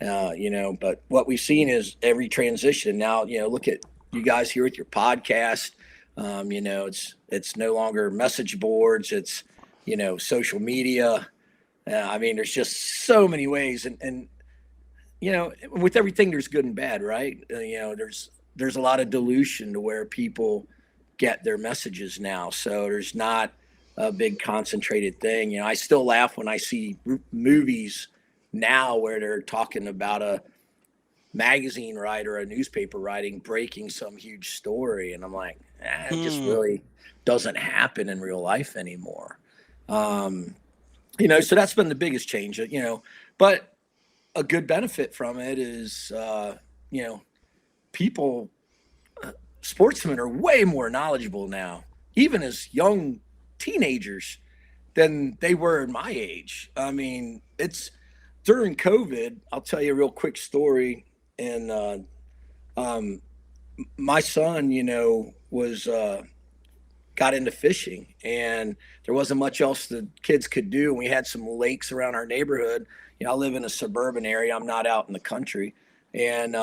But what we've seen is every transition now, look at you guys here with your podcast. It's no longer message boards. It's, social media. There's just so many ways, and with everything, there's good and bad, right? There's a lot of dilution to where people get their messages now. So there's not a big concentrated thing. I still laugh when I see movies now where they're talking about a magazine writer, a newspaper writing, breaking some huge story. And I'm like, it just really doesn't happen in real life anymore. So that's been the biggest change, but a good benefit from it is, sportsmen are way more knowledgeable now, even as young teenagers, than they were in my age. It's during COVID. I'll tell you a real quick story. And my son, got into fishing, and there wasn't much else the kids could do. And we had some lakes around our neighborhood. I live in a suburban area. I'm not out in the country. And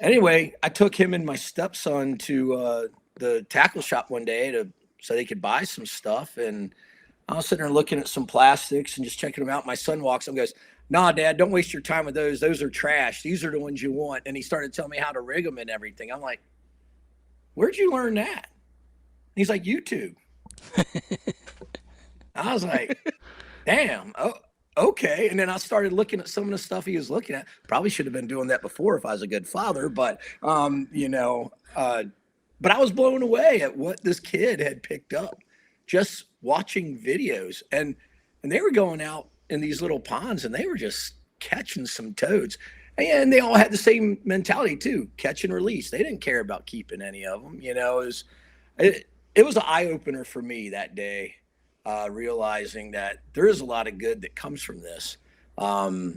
anyway, I took him and my stepson to the tackle shop one day so they could buy some stuff. And I was sitting there looking at some plastics and just checking them out. My son walks up and goes, nah, Dad, don't waste your time with those. Those are trash. These are the ones you want. And he started telling me how to rig them and everything. I'm like, where'd you learn that? And he's like, YouTube. I was like, damn. Oh, okay. And then I started looking at some of the stuff he was looking at. Probably should have been doing that before if I was a good father, but but I was blown away at what this kid had picked up just watching videos. And they were going out in these little ponds and they were just catching some toads. And they all had the same mentality too, catch and release. They didn't care about keeping any of them. It was an eye opener for me that day, realizing that there is a lot of good that comes from this. I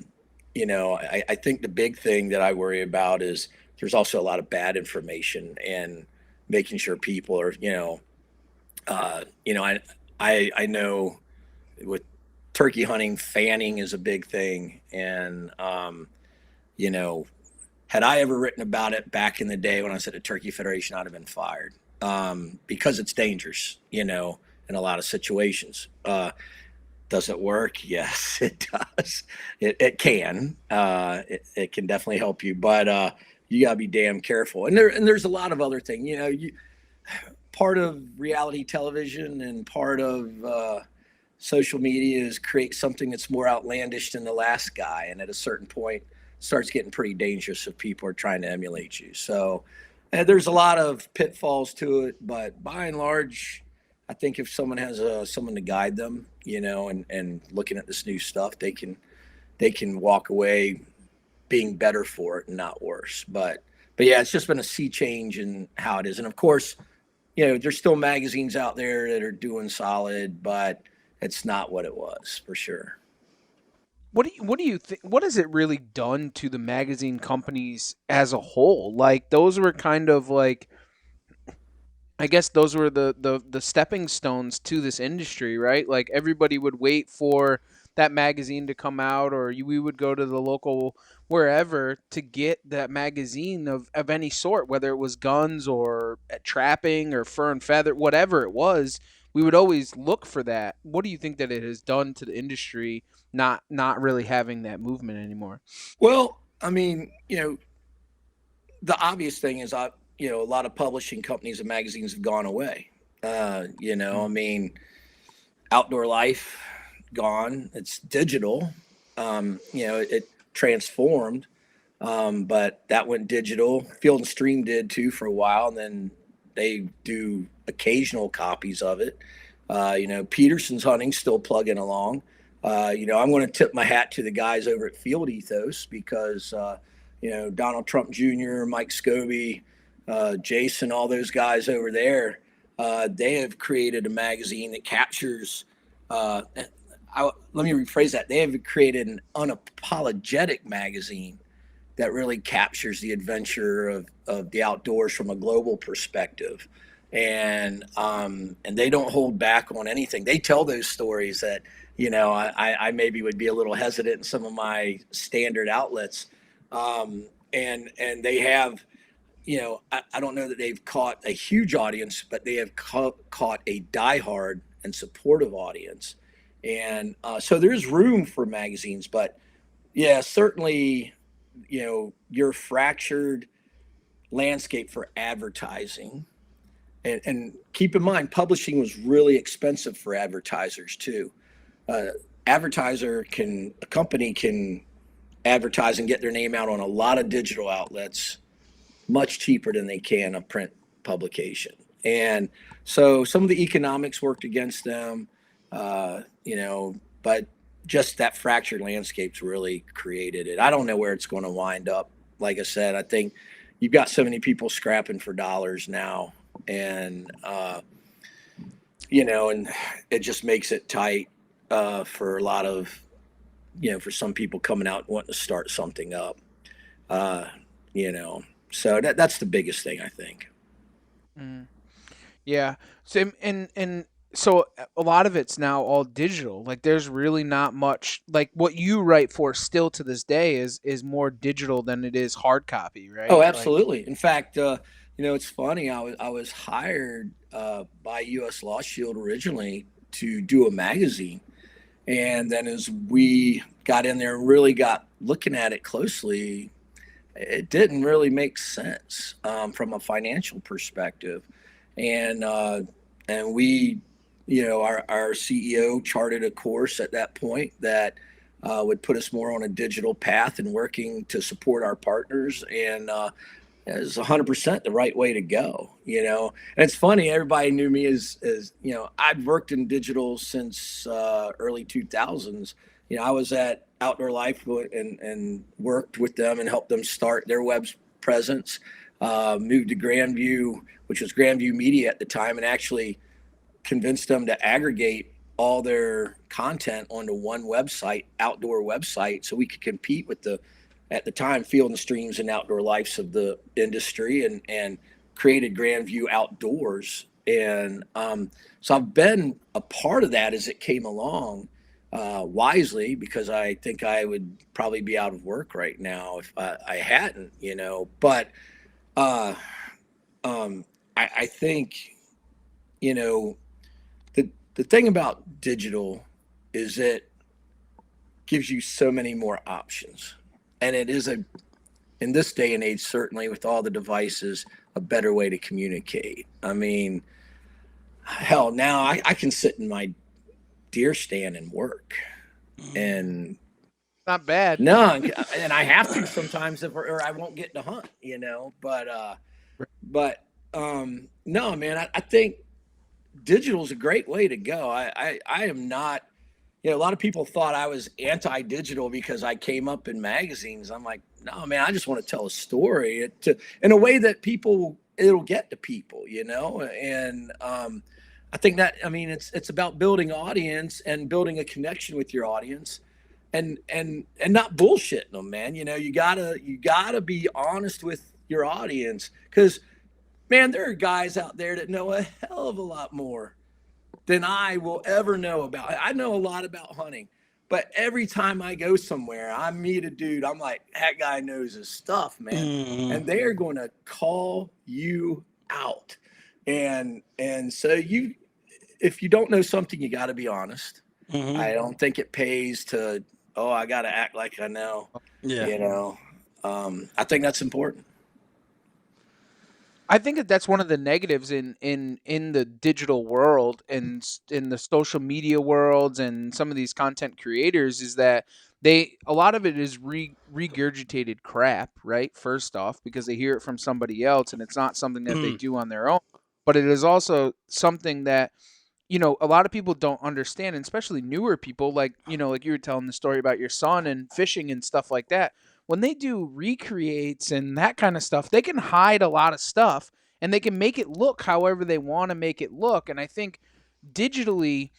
think the big thing that I worry about is there's also a lot of bad information, and making sure people are, I know with turkey hunting, fanning is a big thing. And, had I ever written about it back in the day when I was at the Turkey Federation, I'd have been fired, because it's dangerous, in a lot of situations. Does it work? Yes, it does. It can. It can definitely help you, but you gotta be damn careful. And there's a lot of other things. Part of reality television and part of social media is create something that's more outlandish than the last guy, and at a certain point, it starts getting pretty dangerous if people are trying to emulate you. So there's a lot of pitfalls to it, but by and large, I think if someone has someone to guide them, and looking at this new stuff, they can walk away being better for it and not worse. But yeah, it's just been a sea change in how it is. And of course, there's still magazines out there that are doing solid, but it's not what it was for sure. What do you think? What has it really done to the magazine companies as a whole? Like, those were kind of like, I guess those were the stepping stones to this industry, right? Like, everybody would wait for that magazine to come out, or we would go to the local wherever to get that magazine of any sort, whether it was guns or trapping or fur and feather, whatever it was. We would always look for that. What do you think that it has done to the industry, not really having that movement anymore? Well, I mean, the obvious thing is, a lot of publishing companies and magazines have gone away. I mean, Outdoor Life, gone. It's digital. It transformed, but that went digital. Field and Stream did too for a while, and then they do occasional copies of it. Peterson's Hunting still plugging along. I'm going to tip my hat to the guys over at Field Ethos, because Donald Trump Jr., Mike Scobie, Jason, all those guys over there, they have created a magazine that captures let me rephrase that. They have created an unapologetic magazine that really captures the adventure of the outdoors from a global perspective. And they don't hold back on anything. They tell those stories that, I maybe would be a little hesitant in some of my standard outlets. And they have, I don't know that they've caught a huge audience, but they have caught a diehard and supportive audience. And so there's room for magazines, but yeah, certainly, your fractured landscape for advertising. And keep in mind, publishing was really expensive for advertisers too. A company can advertise and get their name out on a lot of digital outlets much cheaper than they can a print publication. And so some of the economics worked against them. But just that fractured landscape's really created it. I don't know where it's going to wind up. Like I said, I think you've got so many people scrapping for dollars now, and and it just makes it tight for a lot of, for some people coming out and wanting to start something up. So that's the biggest thing, I think. Yeah. So so a lot of it's now all digital. Like, there's really not much, like, what you write for still to this day is more digital than it is hard copy, right? Oh, absolutely. In fact, it's funny. I was hired by U.S. Law Shield originally to do a magazine, And then as we got in there and really got looking at it closely, it didn't really make sense from a financial perspective. And we, our CEO charted a course at that point that would put us more on a digital path and working to support our partners. And is 100% the right way to go, And it's funny, everybody knew me as I've worked in digital since early 2000s. I was at Outdoor Life and worked with them and helped them start their web presence. Moved to Grandview, which was Grandview Media at the time, and actually convinced them to aggregate all their content onto one website, outdoor website, so we could compete with at the time, Field and Streams and Outdoor Lifes of the industry, and created Grandview Outdoors. And so I've been a part of that as it came along, wisely, because I think I would probably be out of work right now if I hadn't, But I think, the thing about digital is it gives you so many more options. And it is in this day and age, certainly with all the devices, a better way to communicate. I mean, hell, now I can sit in my deer stand and work, and Not bad. no, and I have to sometimes, or I won't get to hunt, But no, man, I think digital is a great way to go. I am not. A lot of people thought I was anti-digital because I came up in magazines. I'm like, no, man, I just want to tell a story in a way that it'll get to people, And I think that, it's about building audience and building a connection with your audience, and not bullshitting them, man. You gotta be honest with your audience, because, man, there are guys out there that know a hell of a lot more than I will ever know about. I know a lot about hunting, but every time I go somewhere, I meet a dude, I'm like, that guy knows his stuff, man. And they are going to call you out. And so if you don't know something, you got to be honest. I don't think it pays to, I got to act like I know. Yeah. I think that's important. I think that's one of the negatives in the digital world and in the social media worlds and some of these content creators, is that a lot of it is regurgitated crap, right? First off, because they hear it from somebody else and it's not something that they do on their own, but it is also something that, a lot of people don't understand, and especially newer people, like you were telling the story about your son and fishing and stuff like that. When they do recreates and that kind of stuff, they can hide a lot of stuff and they can make it look however they want to make it look. And I think digitally,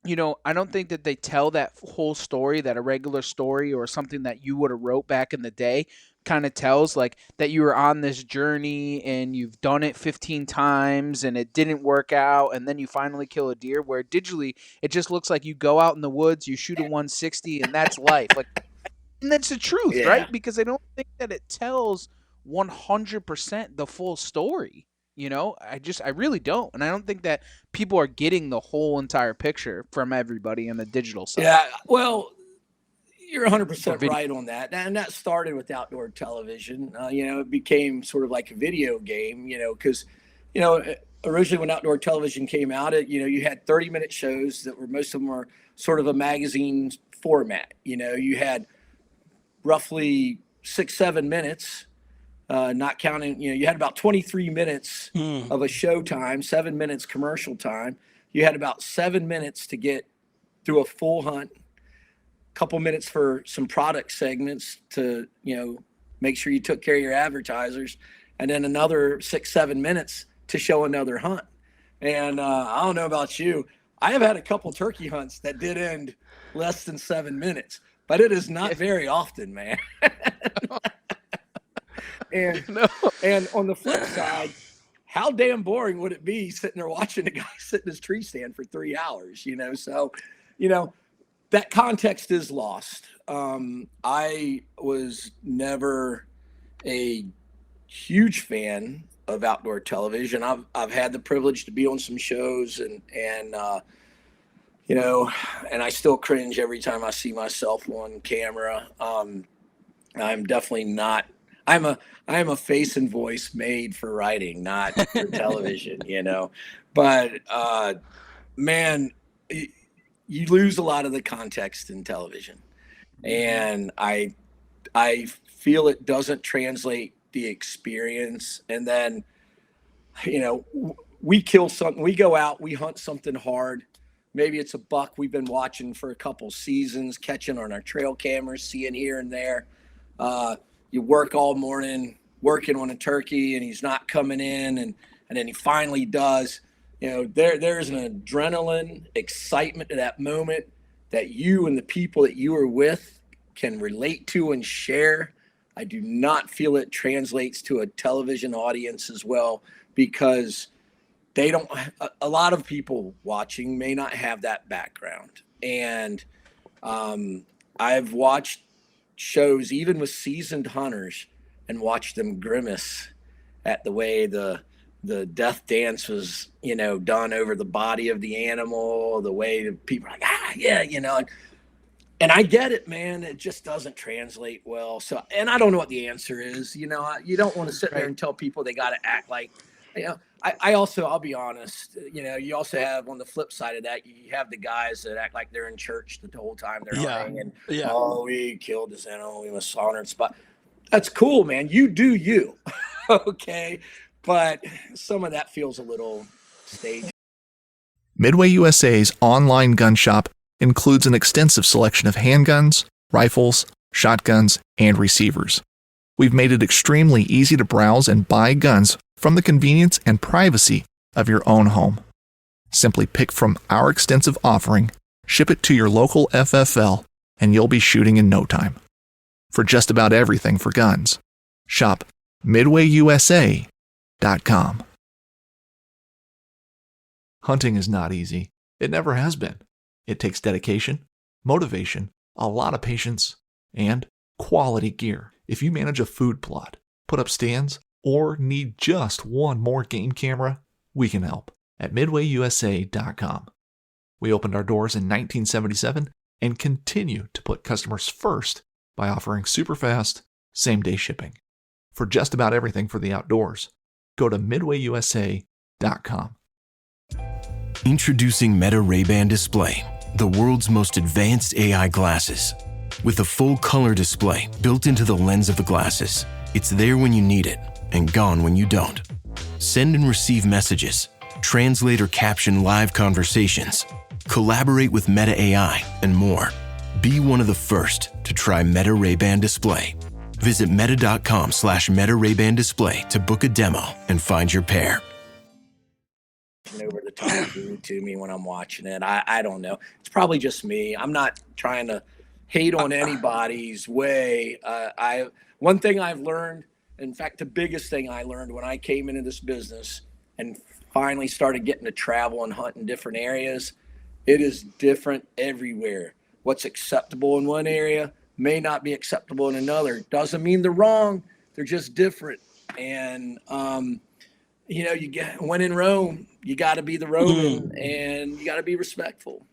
I don't think that they tell that whole story that a regular story or something that you would have wrote back in the day kind of tells, like that you were on this journey and you've done it 15 times and it didn't work out and then you finally kill a deer, where digitally it just looks like you go out in the woods, you shoot a 160 and that's life. Like, and that's the truth, right? Because I don't think that it tells 100% the full story. I really don't. And I don't think that people are getting the whole entire picture from everybody in the digital side. Yeah, well, you're 100% right on that. And that started with outdoor television. It became sort of like a video game, because, originally when outdoor television came out, you had 30-minute shows that most of them were sort of a magazine format. You had roughly 6-7 minutes, not counting, you had about 23 minutes of a show time, 7 minutes commercial time. You had about 7 minutes to get through a full hunt, a couple minutes for some product segments to, make sure you took care of your advertisers, and then another 6-7 minutes to show another hunt. And I don't know about you, I have had a couple turkey hunts that did end less than 7 minutes. But it is not very often, man. And on the flip side, how damn boring would it be sitting there watching a guy sit in his tree stand for 3 hours, So, that context is lost. I was never a huge fan of outdoor television. I've had the privilege to be on some shows and and I still cringe every time I see myself on camera. I'm definitely not. I'm a face and voice made for writing, not for television. But man, you lose a lot of the context in television, and I feel it doesn't translate the experience. And then, we kill something, we go out, we hunt something hard. Maybe it's a buck we've been watching for a couple seasons, catching on our trail cameras, seeing here and there. You work all morning working on a turkey, and he's not coming in, and then he finally does. There's an adrenaline excitement to that moment that you and the people that you are with can relate to and share. I do not feel it translates to a television audience as well, because a lot of people watching may not have that background. And I've watched shows even with seasoned hunters and watched them grimace at the way the death dance was, done over the body of the animal, the way the people are like, yeah, and I get it, man. It just doesn't translate well. So, and I don't know what the answer is. You don't want to sit there and tell people they got to act like, I also, I'll be honest, you also have on the flip side of that, you have the guys that act like they're in church the whole time they're hunting, and oh, we killed this animal, we must honor its spot. That's cool, man. You do you. Okay. But some of that feels a little staged. Midway USA's online gun shop includes an extensive selection of handguns, rifles, shotguns, and receivers. We've made it extremely easy to browse and buy guns from the convenience and privacy of your own home. Simply pick from our extensive offering, ship it to your local FFL, and you'll be shooting in no time. For just about everything for guns, shop midwayusa.com. Hunting is not easy. It never has been. It takes dedication, motivation, a lot of patience, and quality gear. If you manage a food plot, put up stands, or need just one more game camera, we can help at midwayusa.com. We opened our doors in 1977 and continue to put customers first by offering super fast, same-day shipping. For just about everything for the outdoors, go to midwayusa.com. Introducing Meta Ray-Ban Display, the world's most advanced AI glasses. With a full color display built into the lens of the glasses, it's there when you need it and gone when you don't. Send and receive messages, translate or caption live conversations, collaborate with Meta AI, and more. Be one of the first to try Meta Ray-Ban Display. Visit meta.com/Meta Ray-Ban Display to book a demo and find your pair. Over the top to me when I'm watching it. I don't know. It's probably just me. I'm not trying to hate on anybody's way. One thing I've learned, in fact, the biggest thing I learned when I came into this business and finally started getting to travel and hunt in different areas, it is different everywhere. What's acceptable in one area may not be acceptable in another. Doesn't mean they're wrong. They're just different. And, you get, when in Rome, you got to be the Roman and you got to be respectful.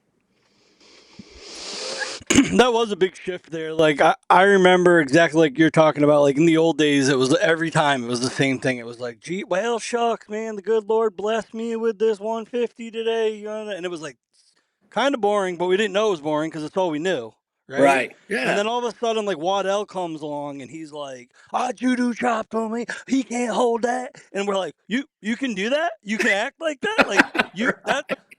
That was a big shift there. Like I remember exactly like you're talking about, like in the old days, it was every time it was the same thing. It was like, gee, well, shucks, man, the good Lord blessed me with this 150 today. And it was like kind of boring, but we didn't know it was boring because it's all we knew. Right. Yeah. And then all of a sudden, like Waddell comes along and he's like, judo chopped on me. He can't hold that. And we're like, you can do that? You can act like that? Like you,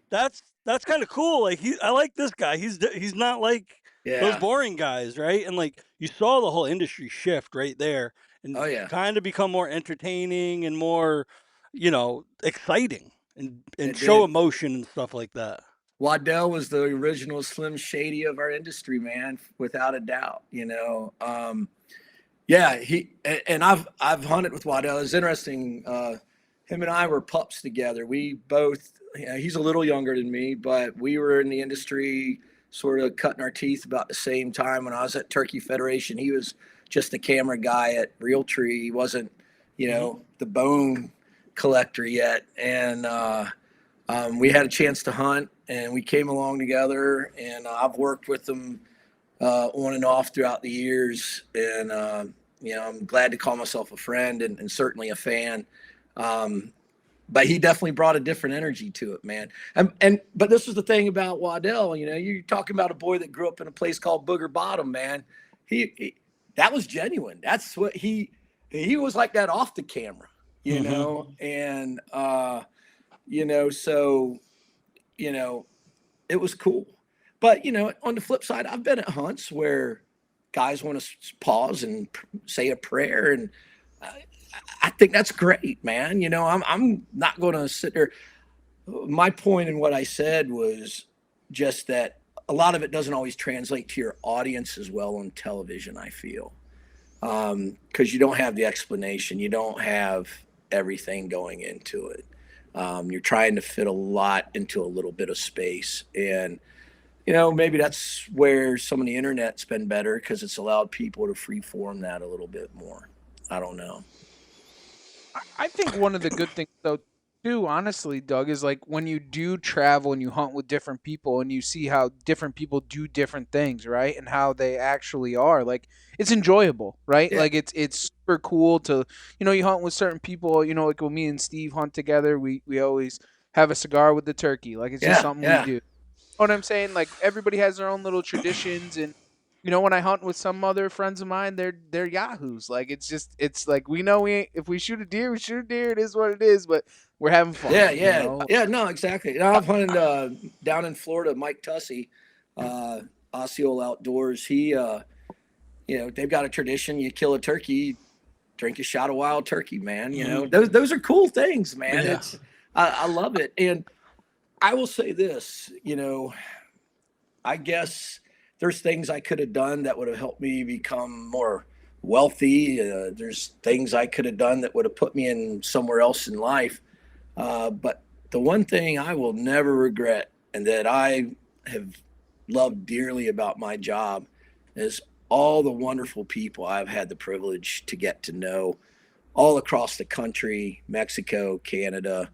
that's kind of cool. Like I like this guy. He's not like those boring guys. Right. And like you saw the whole industry shift right there and kind of become more entertaining and more, exciting and show emotion and stuff like that. Waddell was the original Slim Shady of our industry, man, without a doubt. He and I've hunted with Waddell. It's interesting. Him and I were pups together. We both, he's a little younger than me, but we were in the industry sort of cutting our teeth about the same time. When I was at Turkey Federation, he was just the camera guy at Realtree. He wasn't, the bone collector yet. And we had a chance to hunt, and we came along together, and I've worked with him on and off throughout the years. And, I'm glad to call myself a friend and certainly a fan. But he definitely brought a different energy to it, man. But this is the thing about Waddell. You're talking about a boy that grew up in a place called Booger Bottom, man. He that was genuine. That's what he was like that off the camera, and so it was cool. But on the flip side, I've been at hunts where guys want to pause and say a prayer, and I think that's great, man. I'm not going to sit there. My point in what I said was just that a lot of it doesn't always translate to your audience as well on television, I feel, because you don't have the explanation. You don't have everything going into it. You're trying to fit a lot into a little bit of space. And, maybe that's where some of the internet's been better, because it's allowed people to freeform that a little bit more. I don't know. I think one of the good things, though, too, honestly, Doug, is like when you do travel and you hunt with different people and you see how different people do different things, right? And how they actually are. Like, it's enjoyable, right? Yeah. Like, it's super cool to, you hunt with certain people, like when me and Steve hunt together, we always have a cigar with the turkey. Like, it's just something we do. You know what I'm saying? Like, everybody has their own little traditions. And when I hunt with some other friends of mine, they're yahoos. Like, it's like, we know if we shoot a deer, we shoot a deer. It is what it is, but we're having fun. Yeah, no, exactly. I've hunted down in Florida. Mike Tussey, Osceola Outdoors. He, they've got a tradition. You kill a turkey, drink a shot of wild turkey, man. Those are cool things, man. Yeah. I love it. And I will say this, I guess there's things I could have done that would have helped me become more wealthy. There's things I could have done that would have put me in somewhere else in life. But the one thing I will never regret, and that I have loved dearly about my job, is all the wonderful people I've had the privilege to get to know all across the country, Mexico, Canada.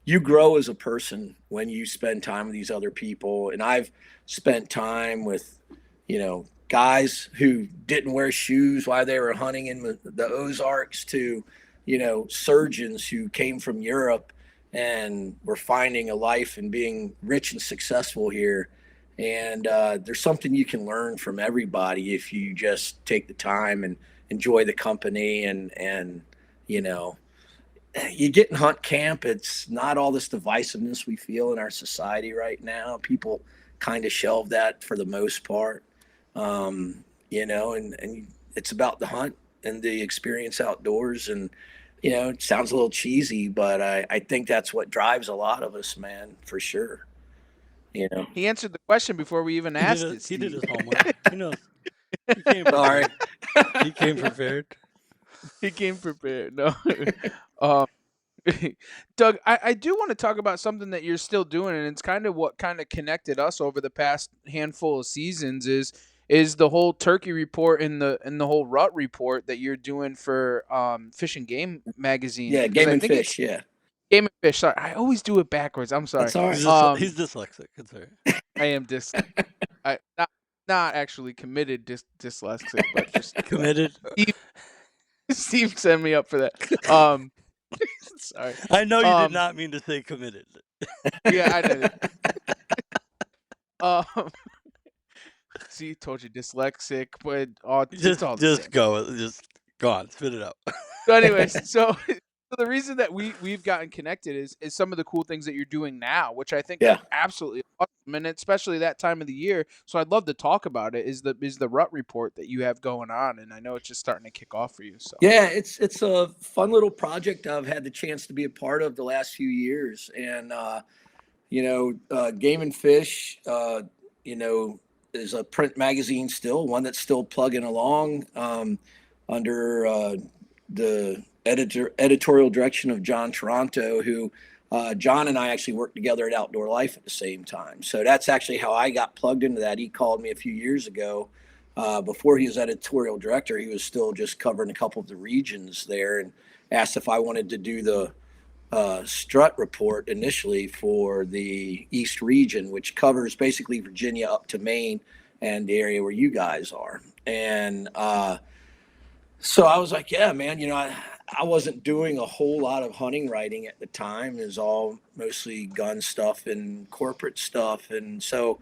You grow as a person when you spend time with these other people. And I've spent time with, guys who didn't wear shoes while they were hunting in the Ozarks, to, surgeons who came from Europe and were finding a life and being rich and successful here. And there's something you can learn from everybody if you just take the time and enjoy the company. And you get in hunt camp, it's not all this divisiveness we feel in our society right now. People kind of shelve that for the most part, and it's about the hunt and the experience outdoors. And, it sounds a little cheesy, but I think that's what drives a lot of us, man, for sure. He answered the question before we even asked it. He did his homework. He knows. He came prepared. He came prepared. He came prepared. No. Doug, I do want to talk about something that you're still doing, and it's kind of what kind of connected us over the past handful of seasons is the whole turkey report and the whole rut report that you're doing for Fish and Game magazine. Yeah, Game and Fish, yeah. Game and Fish. Sorry, I always do it backwards. I'm sorry. That's all right. He's dyslexic. It's all right. I am not actually committed dyslexic, but just committed. Steve set me up for that. Sorry. I know you did not mean to say committed. Yeah, I did. See, told you dyslexic, but it's all the same. Just go on, spit it out. So anyways, so the reason that we've gotten connected is some of the cool things that you're doing now, which I think are absolutely awesome, and especially that time of the year. So I'd love to talk about it. Is the rut report that you have going on, and I know it's just starting to kick off for you. So yeah, it's a fun little project I've had the chance to be a part of the last few years, and Game and Fish, is a print magazine still, one that's still plugging along under the editorial direction of John Toronto, who John and I actually worked together at Outdoor Life at the same time. So that's actually how I got plugged into that. He called me a few years ago. Before he was editorial director, he was still just covering a couple of the regions there, and asked if I wanted to do the strut report initially for the East region, which covers basically Virginia up to Maine and the area where you guys are. And so I was like, yeah, man, I wasn't doing a whole lot of hunting writing at the time. It was all mostly gun stuff and corporate stuff. And so,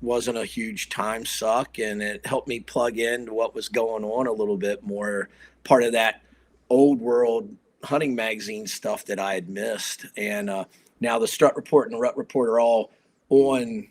wasn't a huge time suck. And it helped me plug into what was going on a little bit more, part of that old world hunting magazine stuff that I had missed. And now the Strut Report and the Rut Report are all on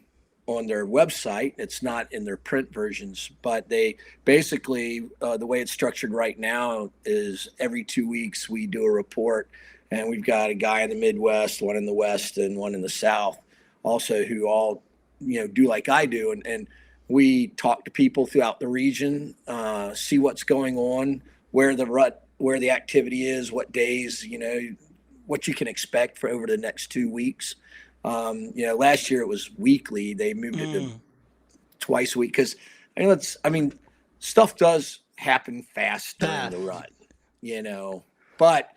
their website. It's not in their print versions, but they basically, the way it's structured right now is every 2 weeks we do a report, and we've got a guy in the Midwest, one in the West, and one in the South also, who all, do like I do. And we talk to people throughout the region, see what's going on, where the activity is, what days, what you can expect for over the next 2 weeks. Last year it was weekly. They moved it to twice a week because stuff does happen fast during the rut, but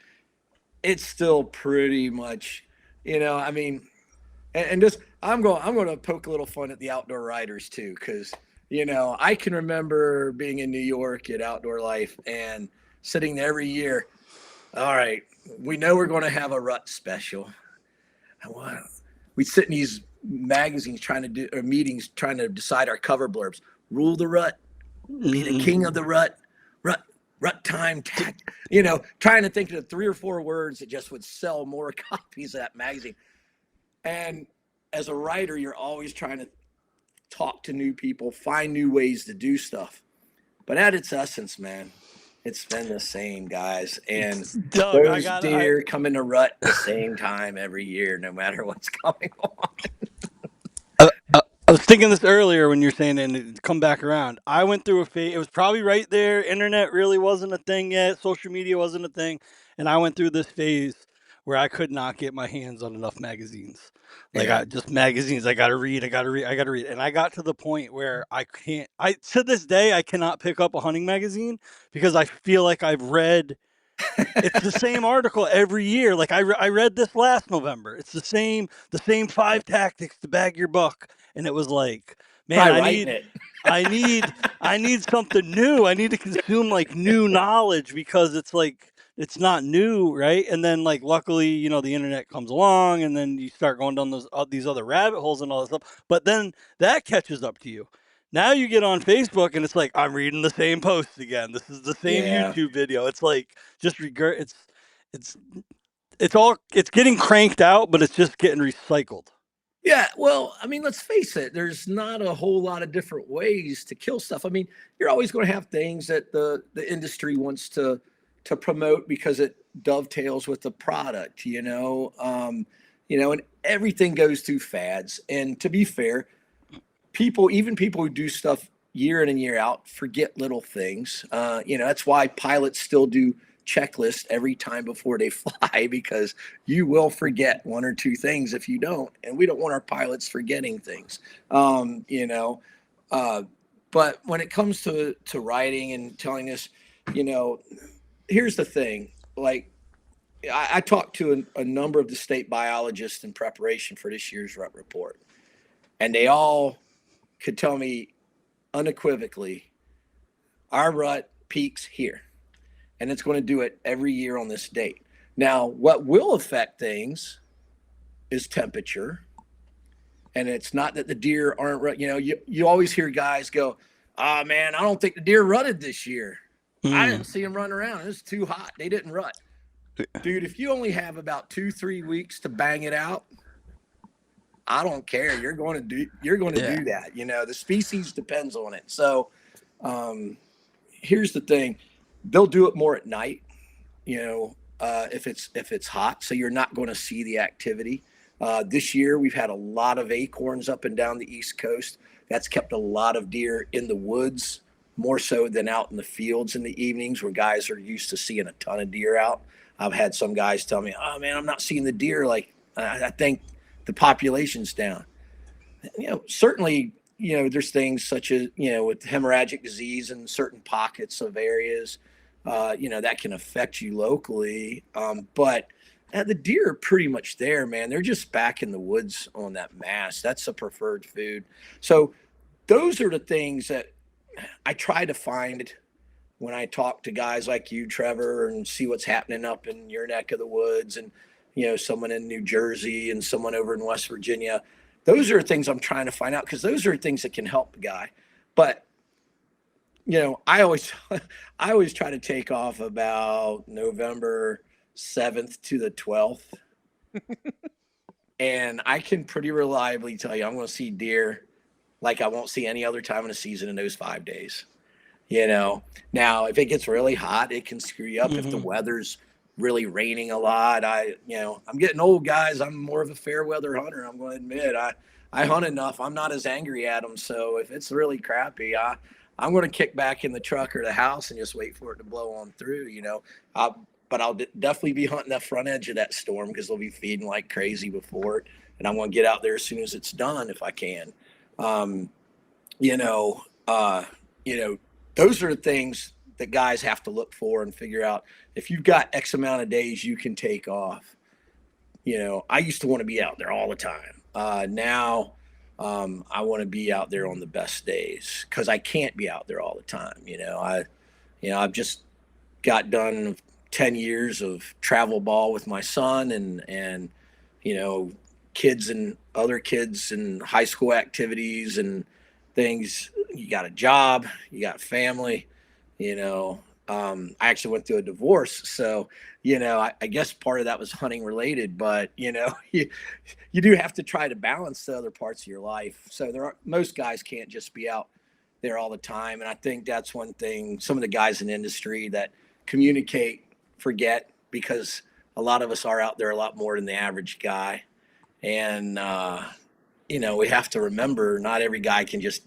it's still pretty much, and just I'm going to poke a little fun at the outdoor riders too, because I can remember being in New York at Outdoor Life and sitting there every year. All right, we know we're going to have a rut special. We sit in these magazines meetings trying to decide our cover blurbs. Rule the rut, be the king of the rut time, trying to think of 3 or 4 words that just would sell more copies of that magazine. And as a writer, you're always trying to talk to new people, find new ways to do stuff. But at its essence, man, it's been the same, guys. And Doug, those deer come in a rut the same time every year, no matter what's going on. I was thinking this earlier when you're saying and come back around. I went through a phase. It was probably right there. Internet really wasn't a thing yet. Social media wasn't a thing. And I went through this phase where I could not get my hands on enough magazines. Just magazines. I got to read. And I got to the point where to this day, I cannot pick up a hunting magazine because I feel like I've read. It's the same article every year. Like I read this last November. It's the same 5 tactics to bag your buck. And it was like, man, I need something new. I need to consume like new knowledge because it's like, it's not new. Right. And then like, luckily, the internet comes along and then you start going down these other rabbit holes and all this stuff. But then that catches up to you. Now you get on Facebook and it's like, I'm reading the same posts again. This is the same YouTube video. It's like, just it's getting cranked out, but it's just getting recycled. Yeah, well, let's face it. There's not a whole lot of different ways to kill stuff. You're always going to have things that the industry wants to promote because it dovetails with the product, and everything goes through fads. And to be fair, even people who do stuff year in and year out forget little things. That's why pilots still do checklist every time before they fly, because you will forget 1 or 2 things if you don't, and we don't want our pilots forgetting things. But when it comes to writing and telling us, here's the thing. Like, I talked to a number of the state biologists in preparation for this year's rut report, and they all could tell me unequivocally, our rut peaks here. And it's going to do it every year on this date. Now, what will affect things is temperature. And it's not that the deer aren't, you always hear guys go, oh man, I don't think the deer rutted this year. I didn't see them run around. It was too hot. They didn't rut. Dude, if you only have about 2-3 weeks to bang it out, I don't care. You're going to do that. The species depends on it. So here's the thing. They'll do it more at night, if it's hot. So you're not going to see the activity. This year, we've had a lot of acorns up and down the East Coast. That's kept a lot of deer in the woods, more so than out in the fields in the evenings where guys are used to seeing a ton of deer out. I've had some guys tell me, oh man, I'm not seeing the deer. Like, I think the population's down. Certainly, there's things such as, with hemorrhagic disease in certain pockets of areas. that can affect you locally. But the deer are pretty much there, man. They're just back in the woods on that mass. That's a preferred food. So those are the things that I try to find when I talk to guys like you, Trevor, and see what's happening up in your neck of the woods, and someone in New Jersey and someone over in West Virginia. Those are things I'm trying to find out, because those are things that can help the guy. But I always I always try to take off about November 7th to the 12th. And I can pretty reliably tell you I'm going to see deer like I won't see any other time in the season in those 5 days. Now if it gets really hot, it can screw you up. If the weather's really raining a lot, I'm getting old, guys. I'm more of a fair weather hunter. I'm going to admit I hunt enough. I'm not as angry at them. So if it's really crappy, I'm going to kick back in the truck or the house and just wait for it to blow on through, but I'll definitely be hunting the front edge of that storm, because they'll be feeding like crazy before it. And I'm going to get out there as soon as it's done, if I can. Those are the things that guys have to look for and figure out. If you've got X amount of days you can take off, I used to want to be out there all the time. Now I want to be out there on the best days, because I can't be out there all the time. I've just got done 10 years of travel ball with my son, and kids and other kids and high school activities and things. You got a job, you got family, I actually went through a divorce. So, I guess part of that was hunting related, but you do have to try to balance the other parts of your life. So most guys can't just be out there all the time. And I think that's one thing some of the guys in the industry that communicate forget, because a lot of us are out there a lot more than the average guy. And, we have to remember not every guy can just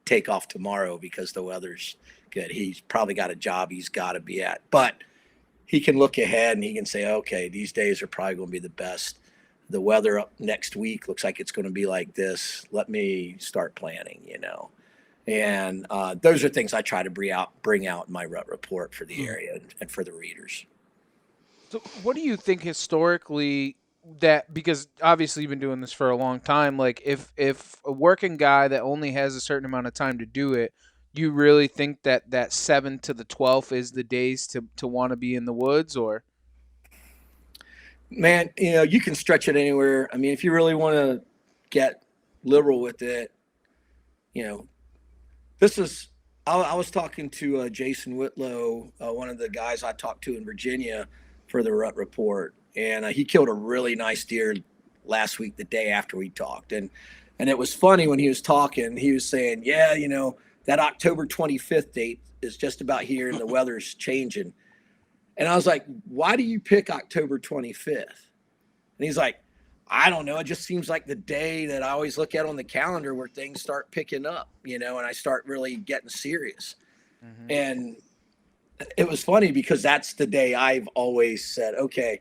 take off tomorrow because the weather's good. He's probably got a job he's got to be at, but he can look ahead and he can say, okay, these days are probably going to be the best. The weather up next week looks like it's going to be like this. Let me start planning, And those are things I try to bring out in my rut report for the area and for the readers. So what do you think historically, that, because obviously you've been doing this for a long time, like if a working guy that only has a certain amount of time to do it, you really think that 7 to the 12th is the days to want to be in the woods? Or, man, you can stretch it anywhere. I mean, if you really want to get liberal with it, I was talking to Jason Whitlow, one of the guys I talked to in Virginia for the rut report, and he killed a really nice deer last week, the day after we talked. And it was funny when he was talking, he was saying, yeah, that October 25th date is just about here and the weather's changing. And I was like, why do you pick October 25th? And he's like, I don't know. It just seems like the day that I always look at on the calendar where things start picking up, and I start really getting serious. Mm-hmm. And it was funny because that's the day I've always said, okay,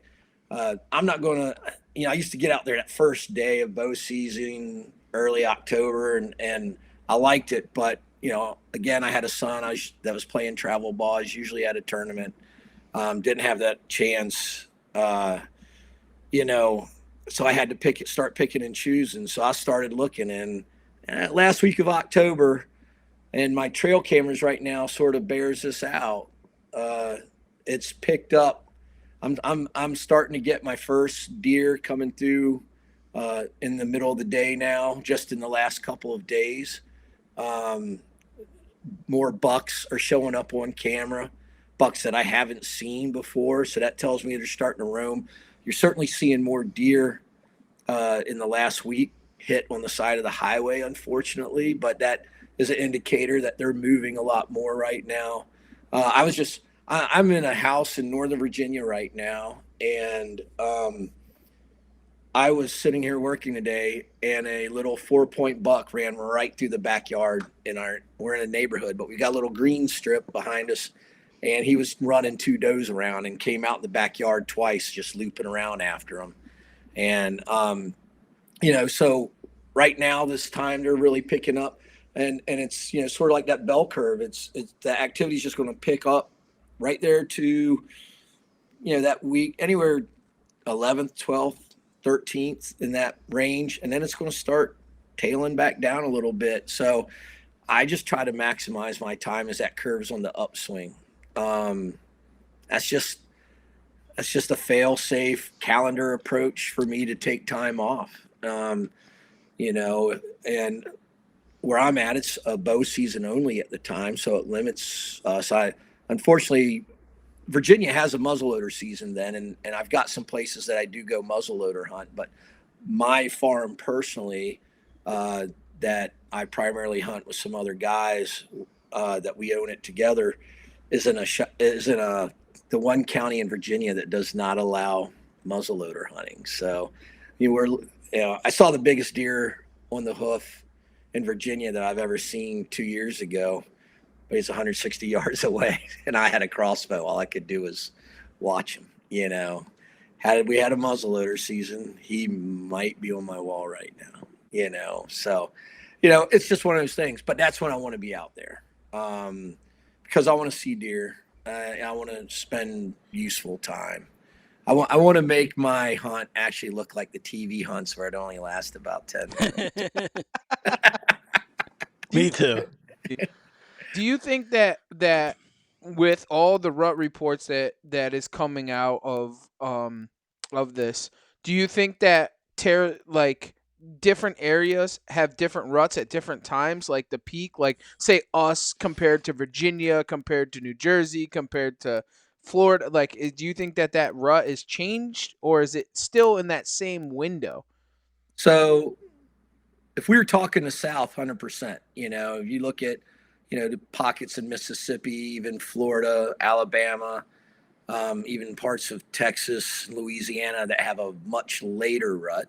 I'm not going to, I used to get out there that first day of bow season, early October, and I liked it. But, again, I had a son that was playing travel ball. I was usually at a tournament. Didn't have that chance, so I had to start picking and choosing. So I started looking, and last week of October, and my trail cameras right now sort of bears this out. It's picked up. I'm starting to get my first deer coming through in the middle of the day now, just in the last couple of days. More bucks are showing up on camera, bucks that I haven't seen before. So that tells me they're starting to roam. You're certainly seeing more deer in the last week hit on the side of the highway, unfortunately, but that is an indicator that they're moving a lot more right now. I'm in a house in Northern Virginia right now, and I was sitting here working today, and a little 4-point buck ran right through the backyard. We're in a neighborhood, but we got a little green strip behind us, and he was running 2 does around and came out in the backyard twice, just looping around after them. And so right now, this time they're really picking up, and it's sort of like that bell curve. It's the activity is just going to pick up right there to, that week, anywhere 11th, 12th, 13th in that range. And then it's going to start tailing back down a little bit. So I just try to maximize my time as that curve's on the upswing. That's just a fail-safe calendar approach for me to take time off. And where I'm at, it's a bow season only at the time, so it limits us. Unfortunately, Virginia has a muzzleloader season then, and I've got some places that I do go muzzleloader hunt, but my farm personally, that I primarily hunt with some other guys that we own it together, is in the one county in Virginia that does not allow muzzleloader hunting. So, I saw the biggest deer on the hoof in Virginia that I've ever seen 2 years ago, but he's 160 yards away, and I had a crossbow. All I could do was watch him. Had we had a muzzleloader season, he might be on my wall right now. So, it's just one of those things. But that's when I want to be out there, because I want to see deer. I want to spend useful time. I want to make my hunt actually look like the TV hunts where it only lasts about 10 minutes. Me too. Do you think that with all the rut reports that is coming out of this, do you think that different areas have different ruts at different times, like the peak, like say us compared to Virginia, compared to New Jersey, compared to Florida? Like, do you think that rut is changed, or is it still in that same window? So if we were talking the South, 100%, if you look at, the pockets in Mississippi, even Florida, Alabama, even parts of Texas, Louisiana that have a much later rut.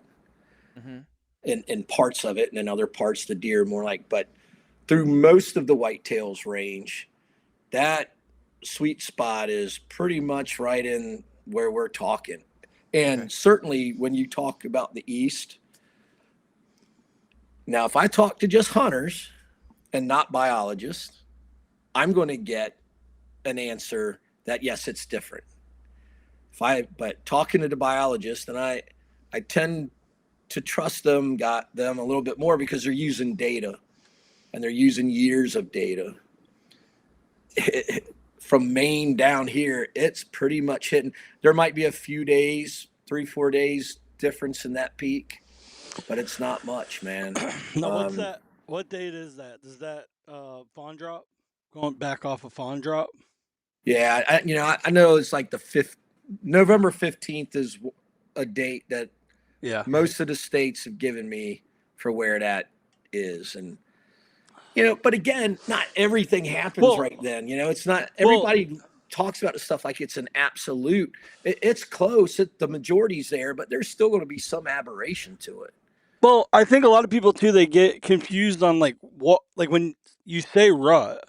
Mm-hmm. In parts of it, and in other parts the deer more like, but through most of the whitetails range, that sweet spot is pretty much right in where we're talking. And certainly when you talk about the East, now if I talk to just hunters and not biologists, I'm going to get an answer that yes, it's different. But talking to the biologists, and I tend to trust got them a little bit more because they're using data, and they're using years of data. From Maine down here, it's pretty much hitting. There might be a few days, 3-4 days difference in that peak, but it's not much, man. Now, what's that? What date is that? Is that fawn drop? Going back off of fawn drop? Yeah, I know it's like the 5th. November 15th is a date that most of the states have given me for where that is. And, but again, not everything happens right then. It's not everybody talks about the stuff like it's an absolute. It's close. The majority's there, but there's still going to be some aberration to it. Well, I think a lot of people too, they get confused on when you say rut,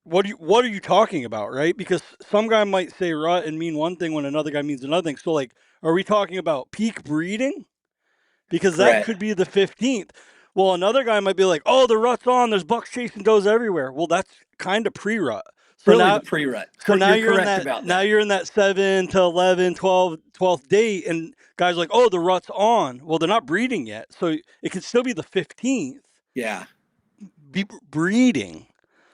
what are you talking about, right? Because some guy might say rut and mean one thing when another guy means another thing. So are we talking about peak breeding? Because that could be the 15th. Well, another guy might be like, oh, the rut's on, there's bucks chasing does everywhere. Well, that's kind of pre-rut. So really the pre-rut. So now you're in that. Now you're in that 7 to 11, 12th date, and guys are like, oh, the rut's on. Well, they're not breeding yet, so it could still be the 15th. Yeah, be breeding,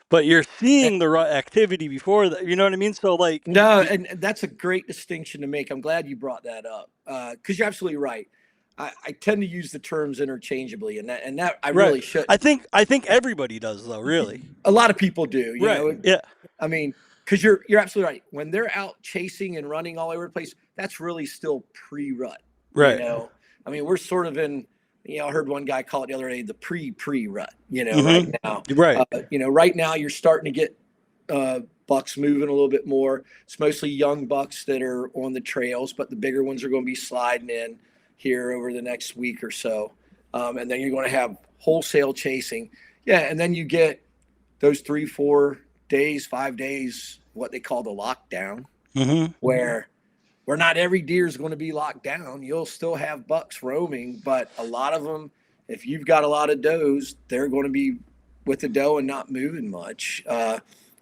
but you're seeing the rut activity before that. You know what I mean? So no, and that's a great distinction to make. I'm glad you brought that up because you're absolutely right. I tend to use the terms interchangeably, and that I really should. I think everybody does, though. Really, a lot of people do. You know? Yeah. I mean, because you're absolutely right. When they're out chasing and running all over the place, that's really still pre-rut. Right. I mean, we're sort of in. I heard one guy call it the other day the pre-rut. Mm-hmm. Right now. Right. Right now you're starting to get bucks moving a little bit more. It's mostly young bucks that are on the trails, but the bigger ones are going to be sliding in here over the next week or so. And then you're going to have wholesale chasing. Yeah. And then you get those 3-4 days, 5 days, what they call the lockdown, where not every deer is going to be locked down. You'll still have bucks roaming, but a lot of them, if you've got a lot of does, they're going to be with the doe and not moving much.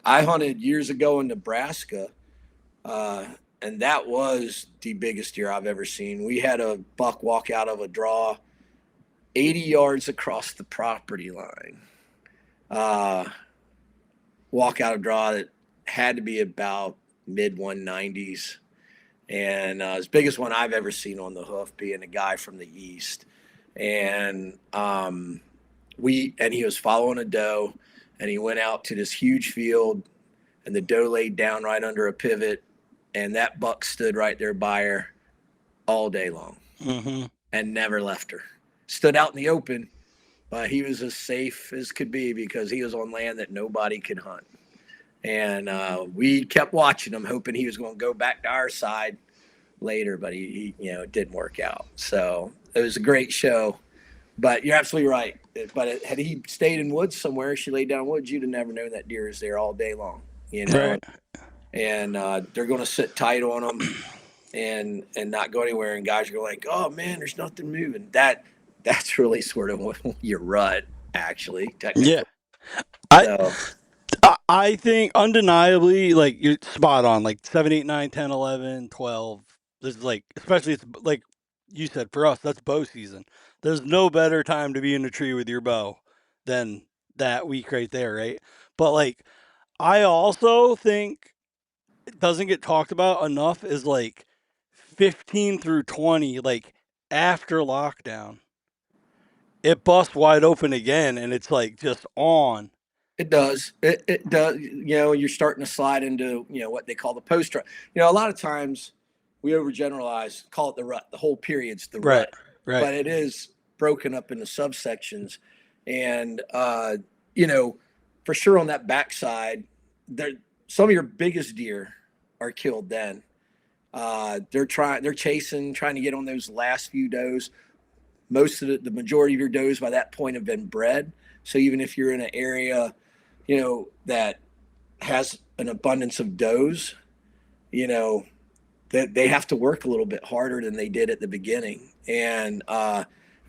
I hunted years ago in Nebraska, and that was the biggest deer I've ever seen. We had a buck walk out of a draw 80 yards across the property line. Walk out of draw that had to be about mid 190s, and as biggest one I've ever seen on the hoof, being a guy from the east. And he was following a doe, and he went out to this huge field, and the doe laid down right under a pivot, and that buck stood right there by her all day long and never left her. Stood out in the open, but he was as safe as could be because he was on land that nobody could hunt. And we kept watching him, hoping he was going to go back to our side later, but he it didn't work out. So it was a great show. But you're absolutely right. But had he stayed in woods somewhere, she laid down woods, you'd have never known that deer is there all day long. Right. And they're going to sit tight on them and not go anywhere. And guys are like, "Oh man, there's nothing moving." That's really sort of your rut, actually. Technically. Yeah. I think undeniably, like, you're spot on, like 7, 8, 9, 10, 11, 12. This is like, especially it's like you said, for us, that's bow season. There's no better time to be in a tree with your bow than that week right there, right? But like, I also think it doesn't get talked about enough is like 15 through 20, like after lockdown, it busts wide open again, and it's like just on. It does. It does. You're starting to slide into, what they call the post rut. A lot of times we overgeneralize, call it the rut. The whole period's the rut. Right. But it is broken up into subsections. And, for sure on that backside, some of your biggest deer are killed then. They're chasing, trying to get on those last few does. Most of the majority of your does by that point have been bred. So even if you're in an area, that has an abundance of does, that they have to work a little bit harder than they did at the beginning. And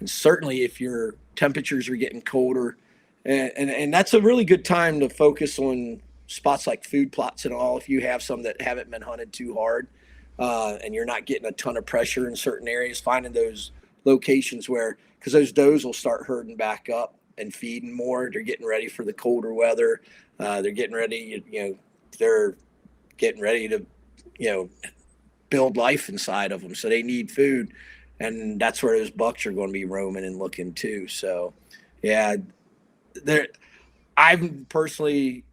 certainly if your temperatures are getting colder, and that's a really good time to focus on spots like food plots and all. If you have some that haven't been hunted too hard, and you're not getting a ton of pressure in certain areas, finding those locations because those does will start herding back up and feeding more. They're getting ready for the colder weather. They're getting ready, they're getting ready to, build life inside of them. So they need food. And that's where those bucks are going to be roaming and looking too. So, yeah, I personally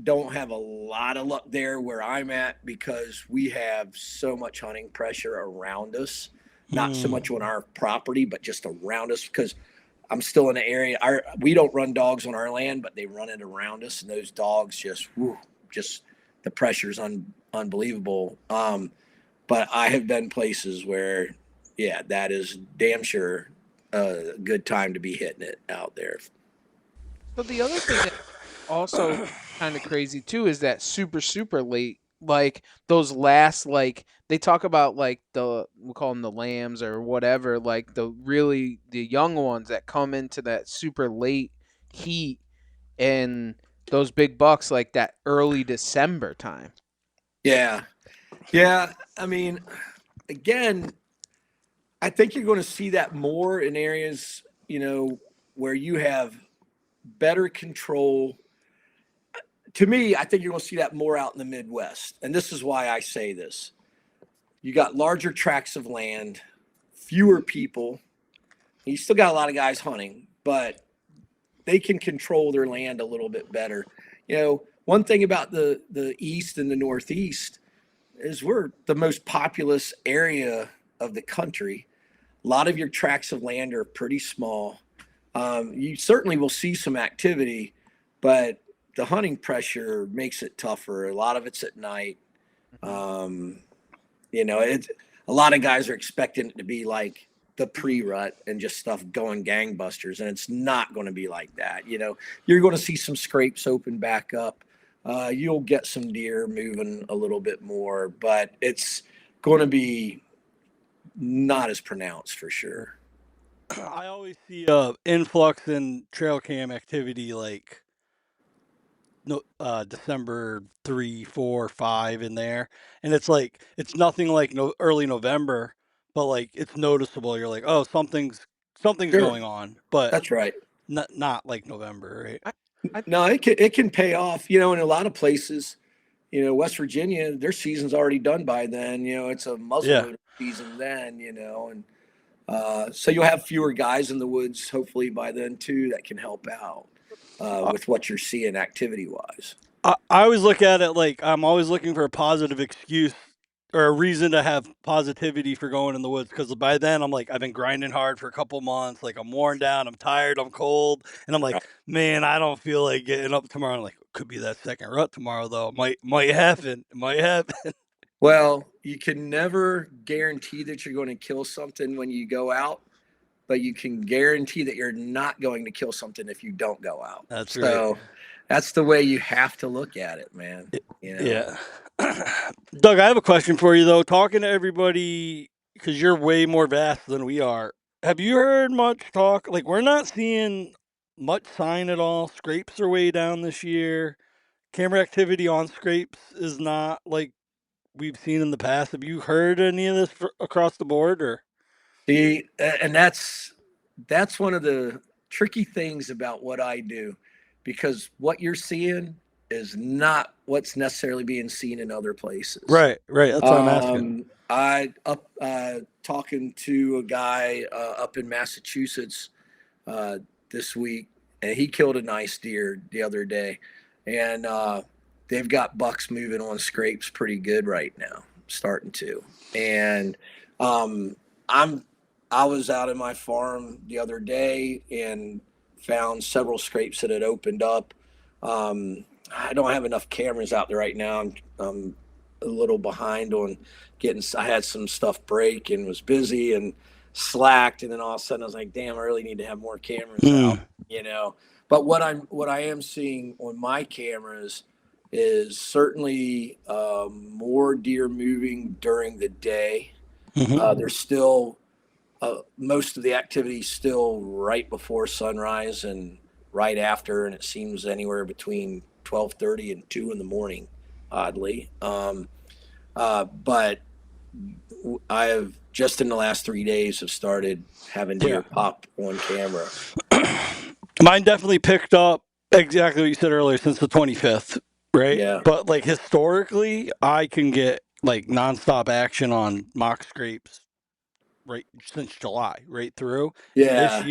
don't have a lot of luck there where I'm at because we have so much hunting pressure around us, not so much on our property, but just around us because I'm still in the area. We don't run dogs on our land, but they run it around us, and those dogs just the pressure's unbelievable. But I have been places where, yeah, that is damn sure a good time to be hitting it out there. But the other thing that's also kind of crazy too is that super late, like those last, like they talk about like we call them the lambs or whatever, like the young ones that come into that super late heat and those big bucks like that early December time. Yeah. I mean, again, I think you're going to see that more in areas, where you have better control. To me, I think you're going to see that more out in the Midwest. And this is why I say this. You got larger tracts of land, fewer people. You still got a lot of guys hunting, but they can control their land a little bit better. One thing about the East and the Northeast is we're the most populous area of the country. A lot of your tracts of land are pretty small. You certainly will see some activity, but the hunting pressure makes it tougher. A lot of it's at night. It's a lot of guys are expecting it to be like the pre-rut and just stuff going gangbusters, and it's not going to be like that. You're going to see some scrapes open back up. You'll get some deer moving a little bit more, but it's going to be not as pronounced for sure. I always see influx in trail cam activity like December 3, 4, 5 in there, and it's like it's nothing like early November, but like it's noticeable. You're like, oh, something's Sure. going on, but That's right. not like November, right? No, it can pay off. In a lot of places, West Virginia, their season's already done by then. It's a Yeah. muzzleloader season then. And so you'll have fewer guys in the woods, hopefully by then too, that can help out with what you're seeing activity wise. I always look at it like I'm always looking for a positive excuse or a reason to have positivity for going in the woods, because by then I'm like, I've been grinding hard for a couple months, like I'm worn down, I'm tired, I'm cold, and I'm like, man, I don't feel like getting up tomorrow. I'm like, could be that second rut tomorrow though. Might happen. It might happen. Well, you can never guarantee that you're going to kill something when you go out, but you can guarantee that you're not going to kill something if you don't go out. That's So right. that's the way you have to look at it, man. Yeah. Doug, I have a question for you though. Talking to everybody, because you're way more vast than we are. Have you heard much talk? Like, we're not seeing much sign at all. Scrapes are way down this year. Camera activity on scrapes is not like we've seen in the past. Have you heard any of this across the board, or? See, and that's one of the tricky things about what I do, because what you're seeing is not what's necessarily being seen in other places. Right. That's what I'm asking. I up talking to a guy up in Massachusetts this week, and he killed a nice deer the other day, and they've got bucks moving on scrapes pretty good right now, starting to. And I was out in my farm the other day and found several scrapes that had opened up. I don't have enough cameras out there right now. I'm a little behind on getting. I had some stuff break and was busy and slacked, and then all of a sudden I was like, "Damn, I really need to have more cameras out." But what I am seeing on my cameras is certainly more deer moving during the day. There's still most of the activity still right before sunrise and right after, and it seems anywhere between 12:30 and 2 in the morning, oddly. But I have just in the last 3 days have started having deer pop on camera. Mine definitely picked up exactly what you said earlier since the 25th, right? Yeah. But like historically, I can get like nonstop action on mock scrapes right since July, right through. Yeah. And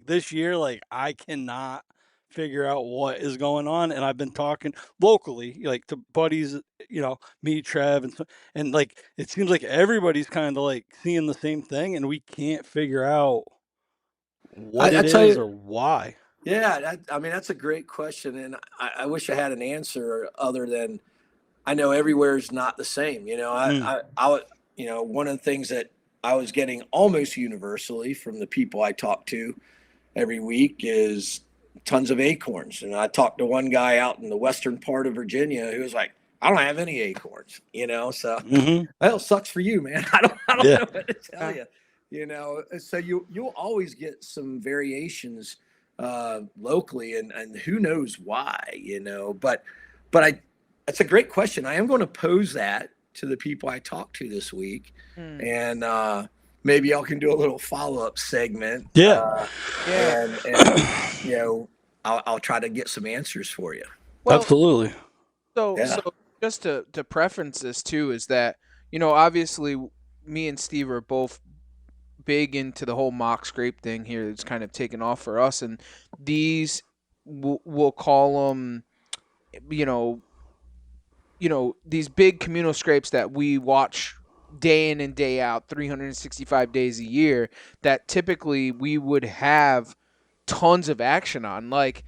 this year, like I cannot figure out what is going on. And I've been talking locally, like to buddies, me, Trev, and like it seems like everybody's kind of like seeing the same thing, and we can't figure out what it is or why. Yeah, that's a great question, and I wish I had an answer other than I know everywhere is not the same. One of the things that I was getting almost universally from the people I talk to every week is tons of acorns. And I talked to one guy out in the western part of Virginia who was like, I don't have any acorns, so well, sucks for you, man. I don't know what to tell you, so you'll always get some variations locally, and who knows why, but that's a great question. I am going to pose that to the people I talked to this week, and maybe y'all can do a little follow-up segment. And I'll try to get some answers for you. Well, absolutely. So just to preference this too is that, obviously me and Steve are both big into the whole mock scrape thing here. It's kind of taken off for us, and these we'll call them, these big communal scrapes that we watch day in and day out, 365 days a year, that typically we would have tons of action on. Like,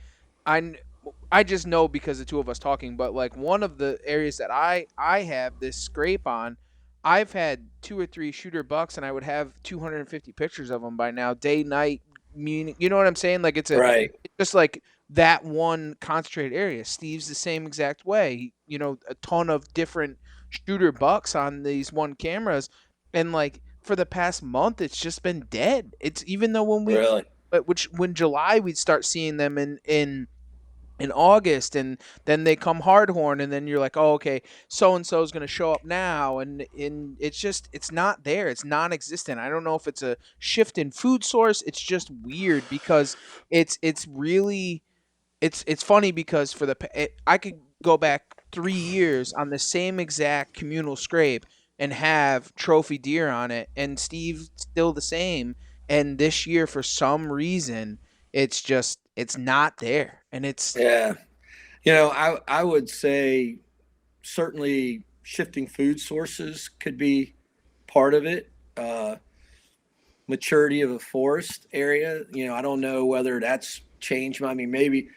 I just know because the two of us talking, but like one of the areas that I have this scrape on, I've had 2 or 3 shooter bucks, and I would have 250 pictures of them by now, day, night, meaning, you know what I'm saying? Like it's right. It's just like that one concentrated area. Steve's the same exact way, a ton of different shooter bucks on these one cameras. And like for the past month, it's just been dead. It's even though when July, we'd start seeing them in in August, and then they come hardhorn, and then you're like, oh, okay, so and so is going to show up now, and it's not there, it's non-existent. I don't know if it's a shift in food source. It's just weird because it's really it's funny because I could go back 3 years on the same exact communal scrape and have trophy deer on it, and Steve's still the same. And this year, for some reason, it's not there, and it's Yeah. I would say certainly shifting food sources could be part of it. Maturity of a forest area. I don't know whether that's changed. I mean, maybe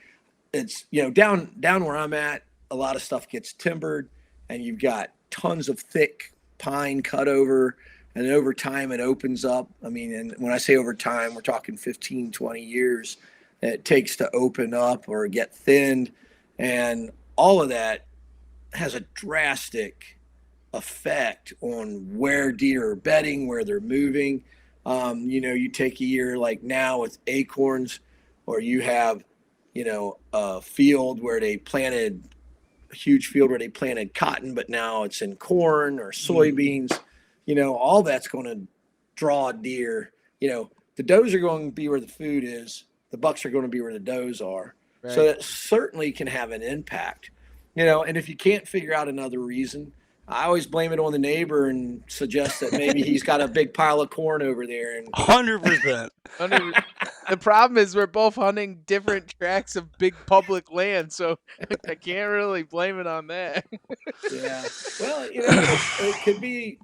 it's down where I'm at. A lot of stuff gets timbered, and you've got tons of thick pine cut over, and then over time it opens up. I mean, and when I say over time, we're talking 15, 20 years it takes to open up or get thinned, and all of that has a drastic effect on where deer are bedding, where they're moving. You take a year like now with acorns, or you have, a field where they planted a huge field where they planted cotton, but now it's in corn or soybeans. All that's going to draw deer. The does are going to be where the food is. The bucks are going to be where the does are. right. So that certainly can have an impact. And if you can't figure out another reason, I always blame it on the neighbor and suggest that maybe he's got a big pile of corn over there. And 100%. The problem is we're both hunting different tracts of big public land, so I can't really blame it on that. yeah, well, it could be.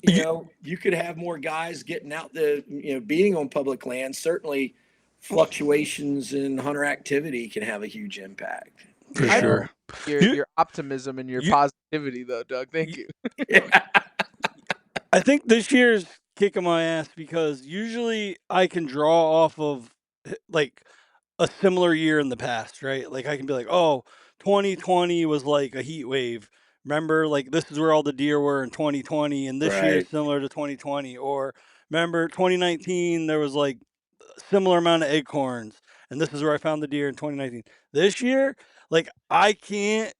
You could have more guys getting out being on public land. Certainly, fluctuations in hunter activity can have a huge impact. For sure. Your optimism and your positivity, though, Doug. Thank you. I think this year's kicking my ass because usually I can draw off of like a similar year in the past, right? Like I can be like, oh, 2020 was like a heat wave. Remember, like this is where all the deer were in 2020, and this year is Right. similar to 2020. Or remember, 2019 there was like a similar amount of acorns, and this is where I found the deer in 2019. This year, like I can't,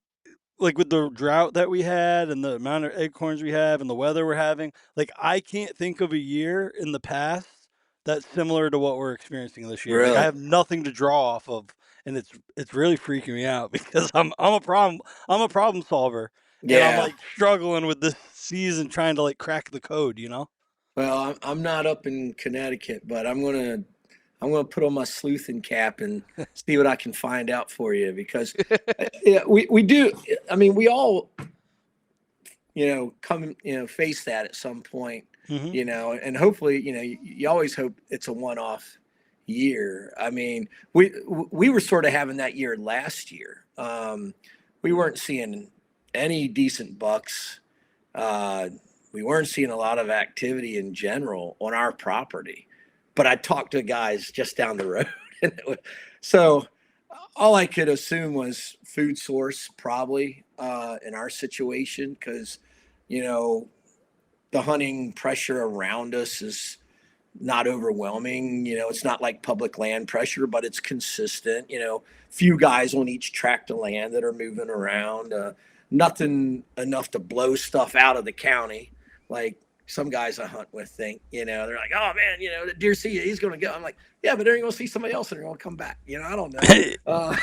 like with the drought that we had and the amount of acorns we have and the weather we're having, like I can't think of a year in the past that's similar to what we're experiencing this year. Like I Really? have nothing to draw off of, and it's really freaking me out because I'm a problem solver, and I'm Yeah. like struggling with this season trying to like crack the code, Well, I'm not up in Connecticut, but I'm gonna put on my sleuthing cap and see what I can find out for you, because yeah, we do. I mean, we all come face that at some point, Mhm. and hopefully you always hope it's a one-off year. I mean, we were sort of having that year last year. We weren't seeing any decent bucks. We weren't seeing a lot of activity in general on our property, but I talked to guys just down the road. So all I could assume was food source, probably, in our situation, because, the hunting pressure around us is not overwhelming. It's not like public land pressure, but it's consistent. Few guys on each tract of land that are moving around. Nothing enough to blow stuff out of the county, like some guys I hunt with think. They're like, oh man, the deer see you, he's going to go. I'm like, yeah, but they're going to see somebody else and they're going to come back. I don't know.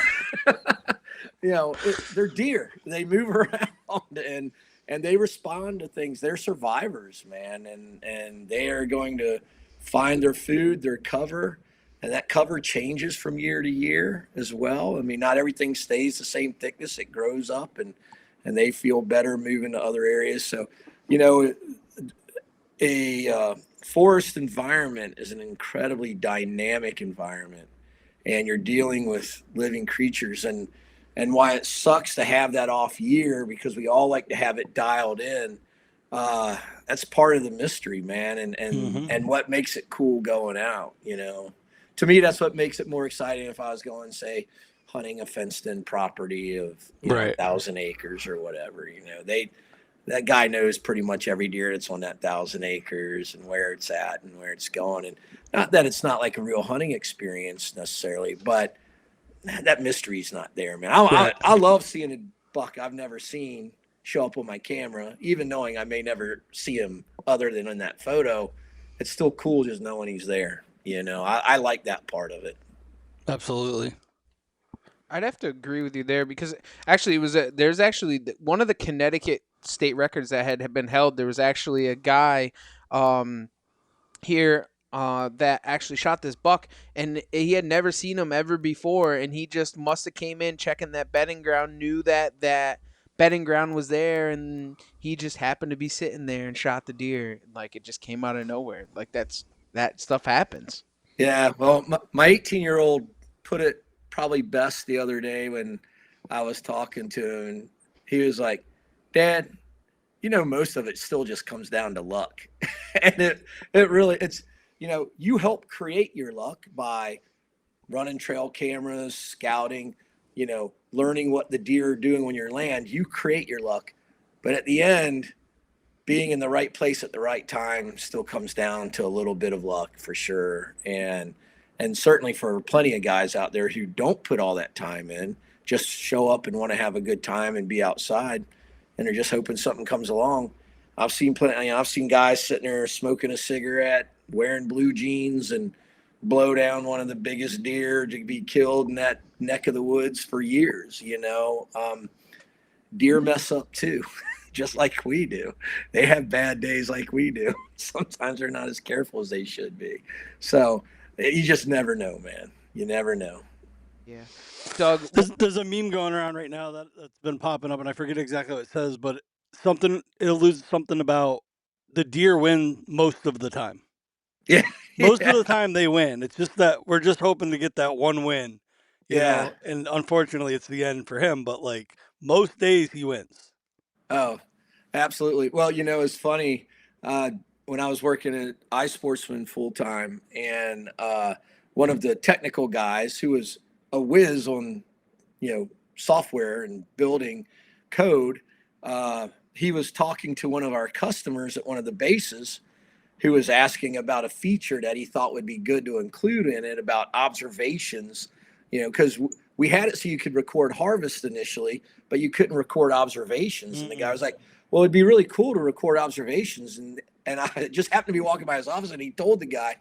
They're deer. They move around and they respond to things. They're survivors, man, and they are going to find their food, their cover, and that cover changes from year to year as well. I mean, not everything stays the same thickness. It grows up, and they feel better moving to other areas. So, a forest environment is an incredibly dynamic environment, and you're dealing with living creatures, and why it sucks to have that off year, because we all like to have it dialed in. That's part of the mystery, man, and what makes it cool going out. To me, that's what makes it more exciting. If I was going, say, hunting a fenced-in property of 1,000 acres or whatever, that guy knows pretty much every deer that's on that 1,000 acres and where it's at and where it's going. And not that it's not like a real hunting experience necessarily, but that mystery's not there, man. I love seeing a buck I've never seen show up on my camera, even knowing I may never see him other than in that photo. It's still cool just knowing he's there. I like that part of it. Absolutely. I'd have to agree with you there because actually there's actually one of the Connecticut state records that had been held. There was actually a guy here that actually shot this buck, and he had never seen him ever before, and he just must have came in checking that bedding ground, knew that bedding ground was there, and he just happened to be sitting there and shot the deer. Like, it just came out of nowhere. Like, that stuff happens. Yeah, well, my 18-year-old put it probably best the other day when I was talking to him, and he was like, Dad, most of it still just comes down to luck. And it really, it's, you help create your luck by running trail cameras, scouting, learning what the deer are doing on your land. You create your luck. But at the end, being in the right place at the right time still comes down to a little bit of luck for sure. And certainly for plenty of guys out there who don't put all that time in, just show up and want to have a good time and be outside, and they're just hoping something comes along. I've seen guys sitting there smoking a cigarette, wearing blue jeans, and blow down one of the biggest deer to be killed in that neck of the woods for years. Deer mess up too, just like we do. They have bad days like we do. Sometimes they're not as careful as they should be. So you just never know, man. You never know. Yeah. Doug, there's a meme going around right now that's been popping up, and I forget exactly what it says, but it alludes something about the deer win most of the time. Yeah. Most of the time they win. It's just that we're just hoping to get that one win. You know? And unfortunately it's the end for him, but like most days he wins. Oh, absolutely. Well, it's funny. When I was working at iSportsman full time, and one of the technical guys who was a whiz on, software and building code, he was talking to one of our customers at one of the bases who was asking about a feature that he thought would be good to include in it about observations, because we had it so you could record harvest initially, but you couldn't record observations. Mm-hmm. And the guy was like, well, it'd be really cool to record observations. And I just happened to be walking by his office, and he told the guy,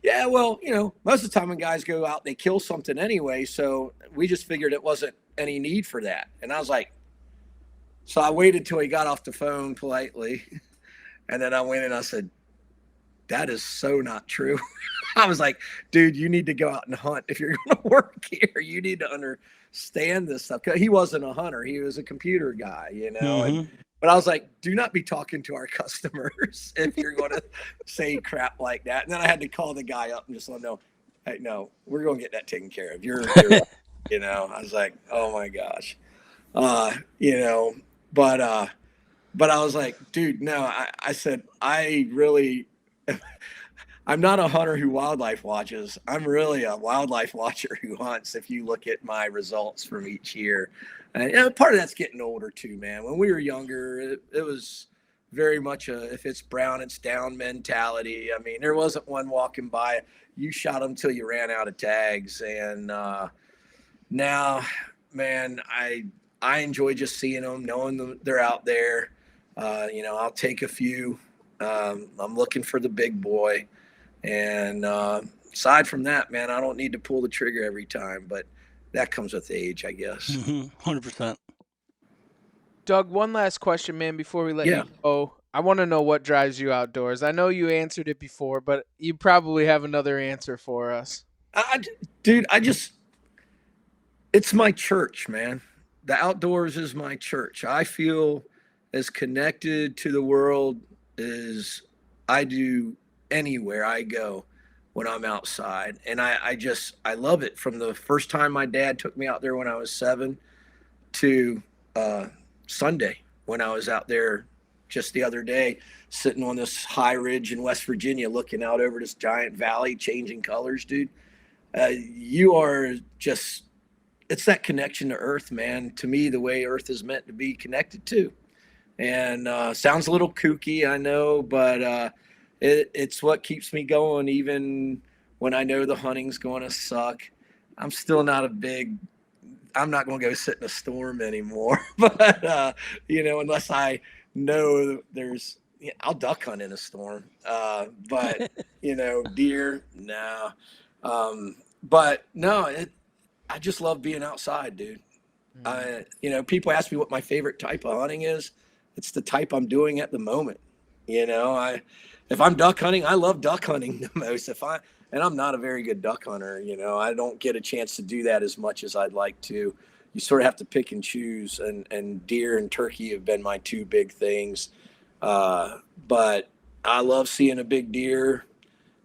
yeah, well, most of the time when guys go out, they kill something anyway. So we just figured it wasn't any need for that. And I was like, so I waited till he got off the phone politely. And then I went and I said, that is so not true. I was like, dude, you need to go out and hunt. If you're going to work here, you need to understand this stuff. 'Cause he wasn't a hunter. He was a computer guy, Mm-hmm. But I was like, do not be talking to our customers if you're going to say crap like that. And then I had to call the guy up and just let him know, hey, no, we're going to get that taken care of. You're I was like, oh my gosh. But I was like, dude, no, I said, I'm not a hunter who wildlife watches. I'm really a wildlife watcher who hunts, if you look at my results from each year. And part of that's getting older too, man. When we were younger, it was very much a if it's brown, it's down mentality. I mean, there wasn't one walking by. You shot them till you ran out of tags. And now, man, I enjoy just seeing them, knowing them, they're out there. I'll take a few. I'm looking for the big boy. And aside from that, man, I don't need to pull the trigger every time, but that comes with age, I guess. 100%. Doug, one last question, man, before we let you go. I want to know what drives you outdoors. I know you answered it before, but you probably have another answer for us. It's my church, man. The outdoors is my church. I feel as connected to the world as I do anywhere I go when I'm outside. And I love it. From the first time my dad took me out there when I was 7 to Sunday when I was out there just the other day, sitting on this high ridge in West Virginia, looking out over this giant valley, changing colors, dude. You are just, it's that connection to earth, man. To me, the way earth is meant to be connected to. And sounds a little kooky, I know, but it's what keeps me going, even when I know the hunting's going to suck. I'm still not I'm not going to go sit in a storm anymore. But, unless I know I'll duck hunt in a storm. But, deer, no. But no, I just love being outside, dude. People ask me what my favorite type of hunting is. It's the type I'm doing at the moment. If I'm duck hunting, I love duck hunting the most. And I'm not a very good duck hunter. I don't get a chance to do that as much as I'd like to. You sort of have to pick and choose, and deer and turkey have been my two big things. But I love seeing a big deer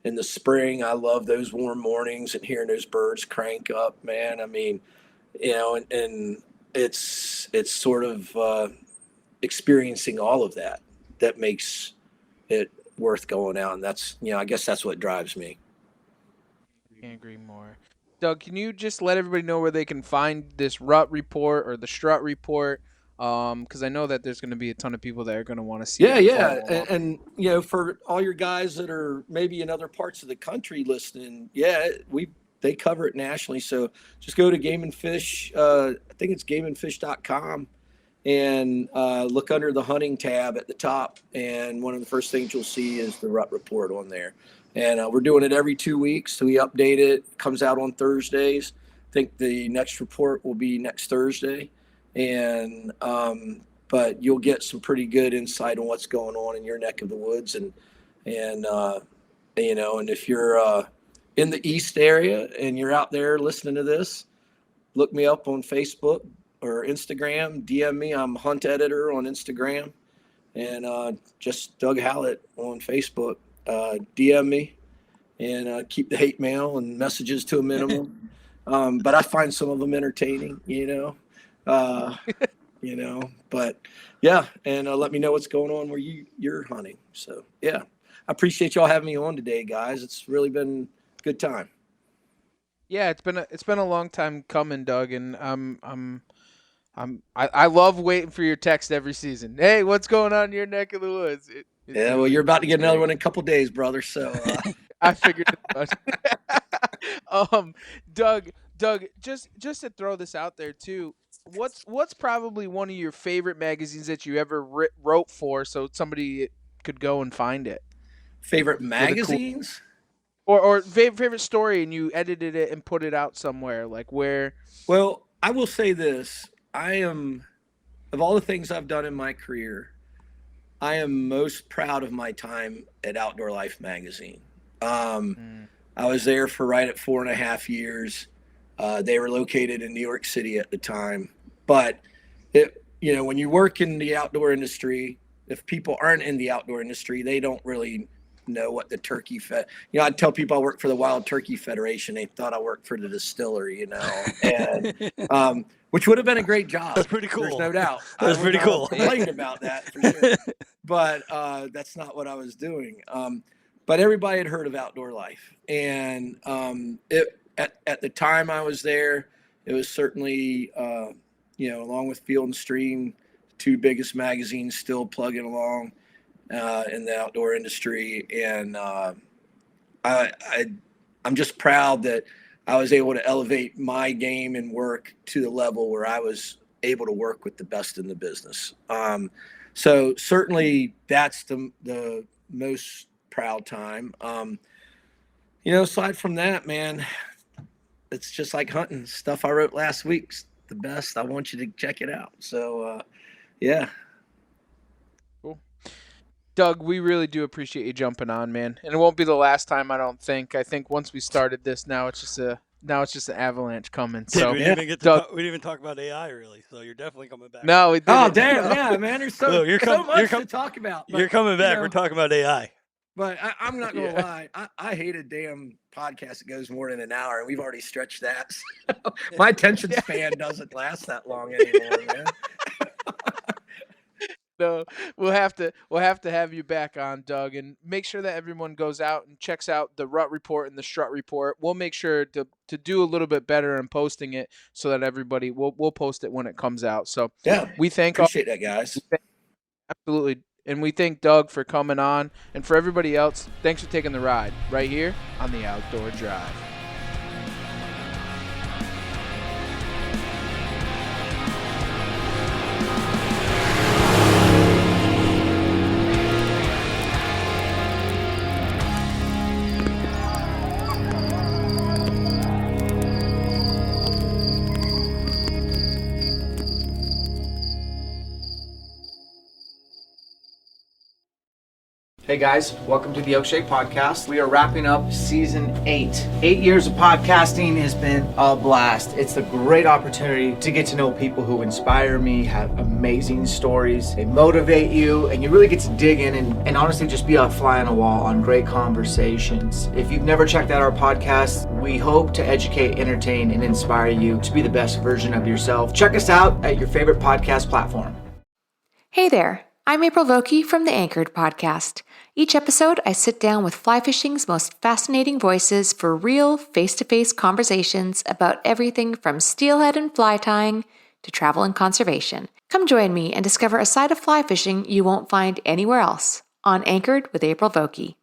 in the spring. I love those warm mornings and hearing those birds crank up, man. I mean, and it's sort of experiencing all of that makes it worth going out. And that's, I guess that's what drives me. Can't agree more. Doug, can you just let everybody know where they can find this rut report or the strut report? Because I know that there's going to be a ton of people that are going to want to see it. Yeah. And for all your guys that are maybe in other parts of the country listening, they cover it nationally. So just go to Game and Fish. I think it's gameandfish.com, and look under the hunting tab at the top. And one of the first things you'll see is the rut report on there. And we're doing it every 2 weeks. So we update it. It comes out on Thursdays. I think the next report will be next Thursday. And but you'll get some pretty good insight on what's going on in your neck of the woods. And if you're in the East area and you're out there listening to this, look me up on Facebook or Instagram. DM me. I'm Hunt Editor on Instagram, and just Doug Howlett on Facebook. DM me, and keep the hate mail and messages to a minimum. But I find some of them entertaining, but yeah. And let me know what's going on where you're hunting. So yeah, I appreciate y'all having me on today, guys. It's really been a good time. Yeah, it's been a long time coming, Doug, and I love waiting for your text every season. Hey, what's going on in your neck of the woods? Well, you're about to get another one in a couple days, brother. So I figured as much. Doug, just to throw this out there too, what's probably one of your favorite magazines that you ever wrote for, so somebody could go and find it? Favorite magazines? Or favorite story, and you edited it and put it out somewhere, like where? Well, I will say this: of all the things I've done in my career, I am most proud of my time at Outdoor Life magazine. I was there for right at 4.5 years. They were located in New York City at the time. But when you work in the outdoor industry, if people aren't in the outdoor industry, they don't really know what the turkey I'd tell people I work for the Wild Turkey Federation. They thought I worked for the distillery, and which would have been a great job. That's pretty cool. There's no doubt. That's pretty cool. Complained about that for sure. But that's not what I was doing. But everybody had heard of Outdoor Life, and at the time I was there, it was certainly along with Field and Stream, two biggest magazines still plugging along in the outdoor industry. And I'm just proud that I was able to elevate my game and work to the level where I was able to work with the best in the business. So certainly that's the most proud time. Aside from that, man, it's just like hunting. Stuff I wrote last week's the best. I want you to check it out. So, yeah. Cool. Doug, we really do appreciate you jumping on, man. And it won't be the last time, I don't think. I think once we started this, now it's just an avalanche coming. So we didn't even talk about AI really. So you're definitely coming back. No, we didn't. Oh, damn, yeah, man. There's so much to talk about. You're coming back. We're talking about AI. But I'm not going to lie. I hate a damn podcast that goes more than an hour, and we've already stretched that. So my attention span doesn't last that long anymore, man. No, we'll have to have you back on, Doug, and make sure that everyone goes out and checks out the Rut Report and the Strut Report. We'll make sure to do a little bit better in posting it so that everybody we'll post it when it comes out. So yeah, we appreciate that, guys. Absolutely. And we thank Doug for coming on. And for everybody else, thanks for taking the ride right here on the Outdoor Drive. Hey guys, welcome to the Oakshake Podcast. We are wrapping up season 8. 8 years of podcasting has been a blast. It's a great opportunity to get to know people who inspire me, have amazing stories, they motivate you, and you really get to dig in and honestly just be a fly on the wall on great conversations. If you've never checked out our podcast, we hope to educate, entertain, and inspire you to be the best version of yourself. Check us out at your favorite podcast platform. Hey there, I'm April Vokey from the Anchored Podcast. Each episode, I sit down with fly fishing's most fascinating voices for real, face-to-face conversations about everything from steelhead and fly tying to travel and conservation. Come join me and discover a side of fly fishing you won't find anywhere else on Anchored with April Vokey.